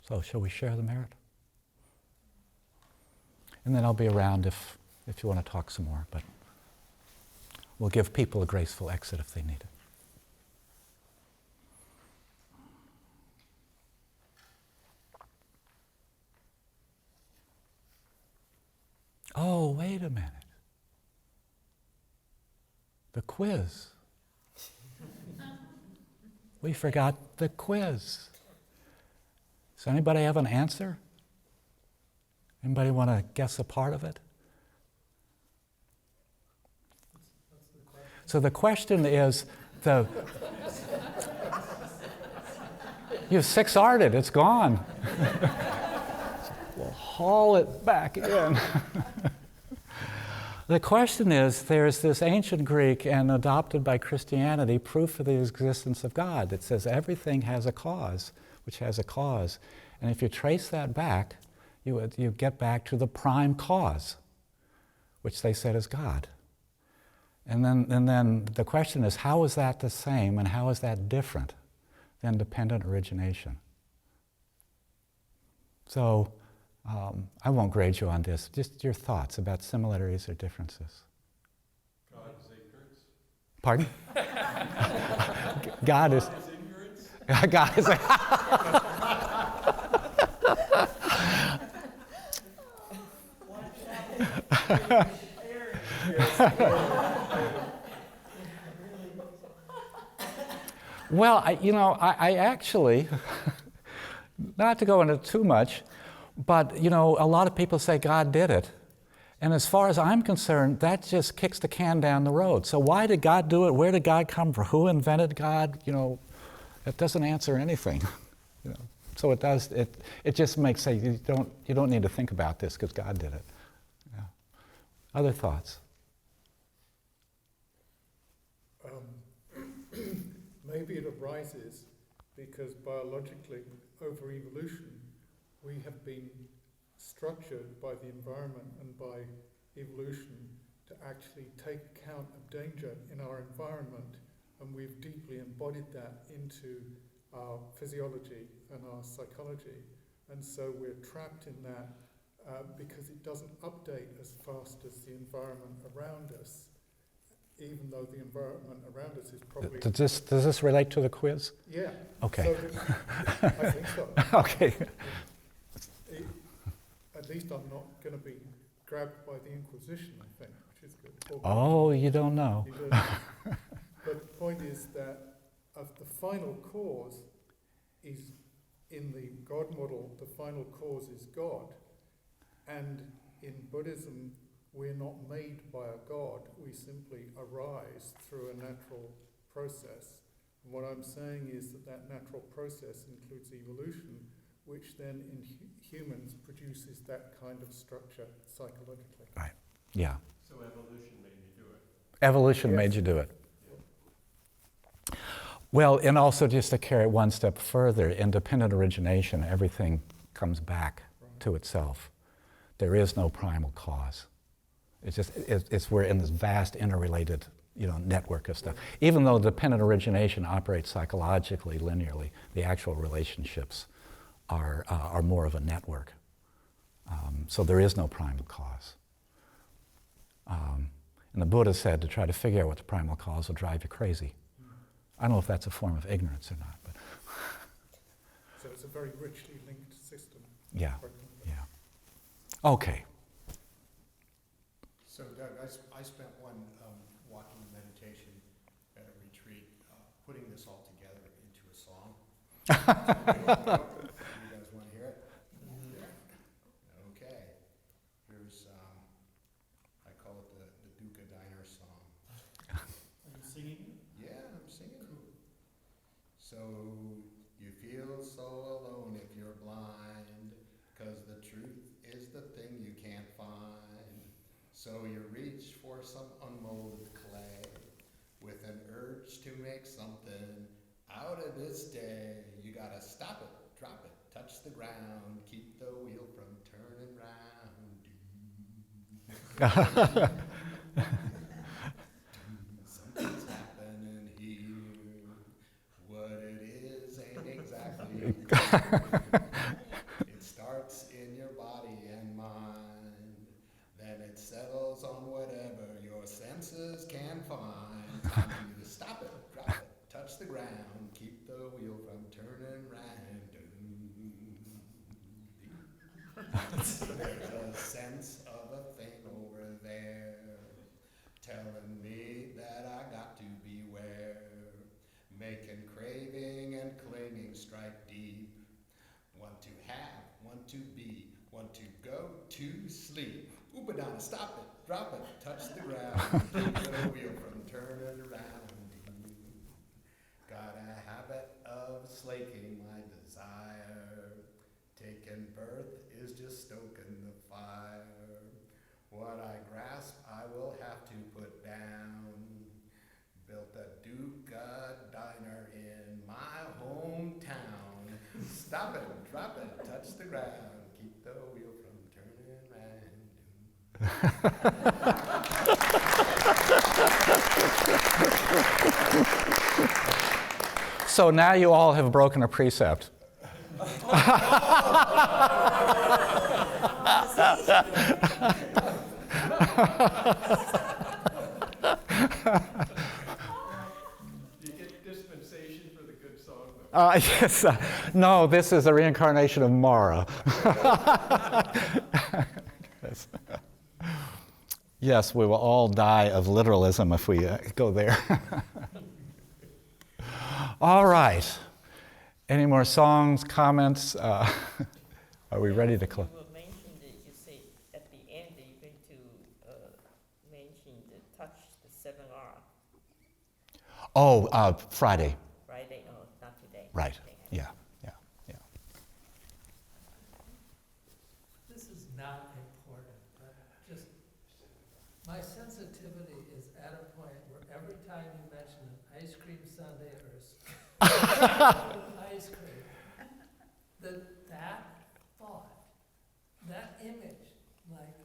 A: So shall we share the merit? And then I'll be around if you want to talk some more, but we'll give people a graceful exit if they need it. Oh, wait a minute. The quiz. We forgot the quiz. Does anybody have an answer? Anybody want to guess a part of it? So the question is, you 6R'd it, it's gone. We'll haul it back in. The question is, there's this ancient Greek and adopted by Christianity proof of the existence of God that says everything has a cause, which has a cause. And if you trace that back, you get back to the prime cause, which they said is God. And then the question is, how is that the same and how is that different than dependent origination? So I won't grade you on this, just your thoughts about similarities or differences.
H: God is ignorance.
A: Pardon? God is ignorance. God is Well, I actually, not to go into too much, but, a lot of people say God did it. And as far as I'm concerned, that just kicks the can down the road. So why did God do it? Where did God come from? Who invented God? It doesn't answer anything. So it does. It just makes you don't need to think about this because God did it. Yeah. Other thoughts?
B: Maybe it arises because biologically, over evolution, we have been structured by the environment and by evolution to actually take account of danger in our environment, and we've deeply embodied that into our physiology and our psychology. And so we're trapped in that because it doesn't update as fast as the environment around us, even though the environment around us is probably...
A: Does this relate to the quiz?
B: Yeah.
A: Okay.
B: So I think so.
A: Okay.
B: At least I'm not going to be grabbed by the Inquisition, I think, which is good.
A: Oh, you don't know.
B: You don't. But the point is that of the final cause is, in the God model, the final cause is God. And in Buddhism, we're not made by a God, we simply arise through a natural process. And what I'm saying is that that natural process includes evolution, which then in humans produces that kind of structure psychologically.
A: Right. Yeah.
D: So evolution made you do it.
A: Evolution
B: Yes.
A: made you do it. Well, and also just to carry it one step further, in dependent origination, everything comes back to itself. There is no primal cause. It's just, we're in this vast interrelated, network of stuff. Even though dependent origination operates psychologically linearly, the actual relationships are more of a network. So there is no primal cause. And the Buddha said to try to figure out what the primal cause will drive you crazy. I don't know if that's a form of ignorance or not, but
B: So it's a very richly linked system.
A: yeah. Okay.
J: So Doug, I spent one walking meditation at a retreat, putting this all together into a song. You guys want to hear it? Yeah. Okay. Here's, I call it the Duca Diner song.
E: Are you singing?
J: Yeah, I'm singing. So you feel so alone if you're blind, 'cause the truth is the thing you can't find. So you reach for some unmolded clay with an urge to make something out of this day. You gotta stop it, drop it, touch the ground, keep the wheel from turning round. Something's happening here. What it is ain't exactly clear. It starts in your body and mind, then it settles on whatever your senses can find. Time for you to stop it, drop it, touch the ground, keep the wheel from turning round. There's a sense of a thing over there telling me that I got to beware, making craving and clinging strike deep. Want to have, want to be, want to go to sleep. Upadana, stop it, drop it, touch the ground, keep the wheel from turning around. Got a habit of slaking my desire. Taking birth is just stoking the fire. What I grasp, I will have to put down. Built a Duca Diner in my hometown. Stop it, drop it, touch the ground, keep the wheel from turning round.
A: So now you all have broken a precept.
D: You get dispensation for the good song, though.
A: Yes, no, this is a reincarnation of Mara. Yes. Yes, we will all die of literalism if we go there. All right. Any more songs, comments? Are we ready to close?
I: You mentioned that you say at the end that you're going to mention the touch the 7R.
A: Oh, Friday.
I: Friday, oh, not today.
A: Right.
I: Okay.
A: Yeah.
E: This is not important, but just, my sensitivity is at a point where every time you mention an ice cream sundae or ice cream, that thought, that image, like,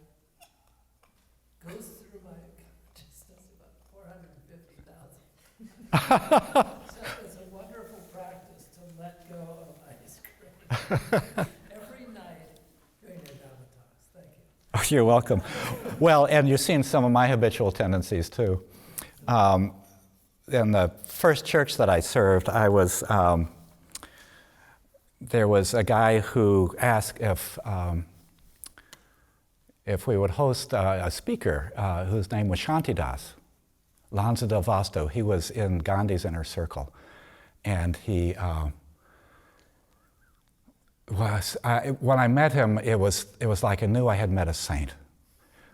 E: goes through my, So it's a wonderful practice to let go of ice cream. Every night during your dhammatas. Thank you.
A: Oh, you're welcome. Well, and you've seen some of my habitual tendencies too. In the first church that I served, there was a guy who asked if we would host a speaker whose name was Shantidas, Lanza del Vasto. He was in Gandhi's inner circle. And he when I met him, it was like I knew I had met a saint.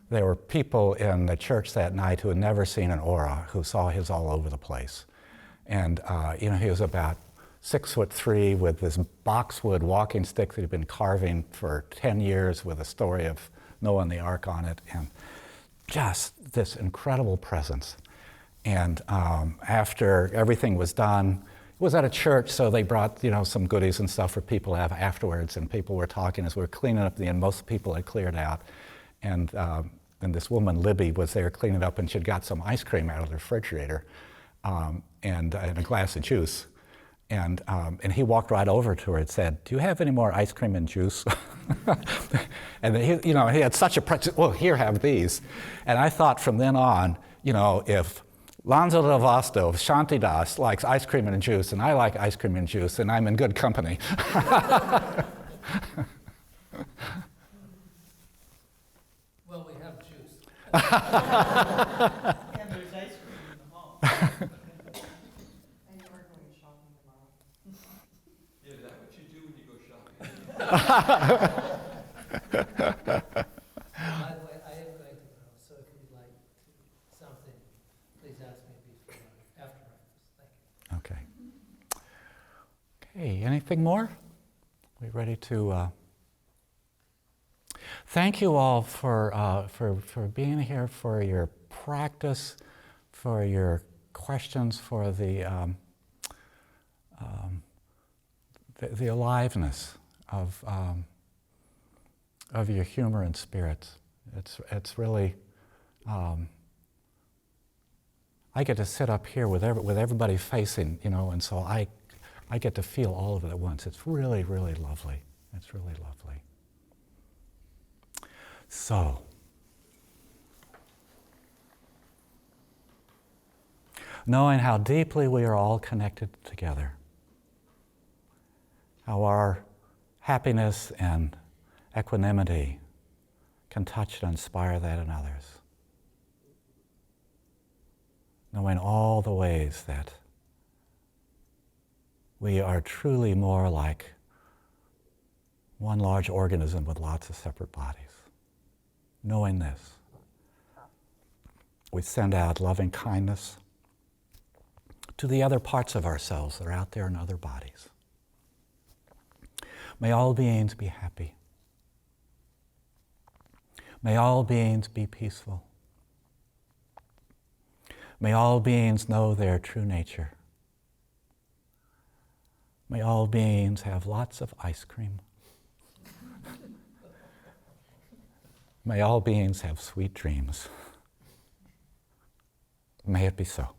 A: There were people in the church that night who had never seen an aura, who saw his all over the place. And he was about 6'3" with this boxwood walking stick that he'd been carving for 10 years with a story of Noah and the Ark on it, and just this incredible presence. And after everything was done, it was at a church, so they brought some goodies and stuff for people to have afterwards, and people were talking as we were cleaning up the end. Most people had cleared out, and this woman, Libby, was there cleaning up, and she'd got some ice cream out of the refrigerator and a glass of juice. And he walked right over to her and said, "Do you have any more ice cream and juice?" And he had such a practice. "Well, here, have these." And I thought from then on, if Lanza del Vasto, Shantidas likes ice cream and juice, and I like ice cream and juice, and I'm in good company.
E: Well, we have juice.
G: And there's ice cream in the hall. And you are going shopping tomorrow.
H: Yeah, is that what you do when you go shopping?
E: By the way, I am going to go, so if you'd like something, please ask me after breakfast. Thank you.
A: Okay. Okay, anything more? We ready to... Thank you all for being here, for your practice, for your questions, for the aliveness of your humor and spirits. It's really. I get to sit up here with everybody facing, and so I get to feel all of it at once. It's really, really lovely. It's really lovely. So, knowing how deeply we are all connected together, how our happiness and equanimity can touch and inspire that in others, knowing all the ways that we are truly more like one large organism with lots of separate bodies. Knowing this, we send out loving kindness to the other parts of ourselves that are out there in other bodies. May all beings be happy. May all beings be peaceful. May all beings know their true nature. May all beings have lots of ice cream. May all beings have sweet dreams. May it be so.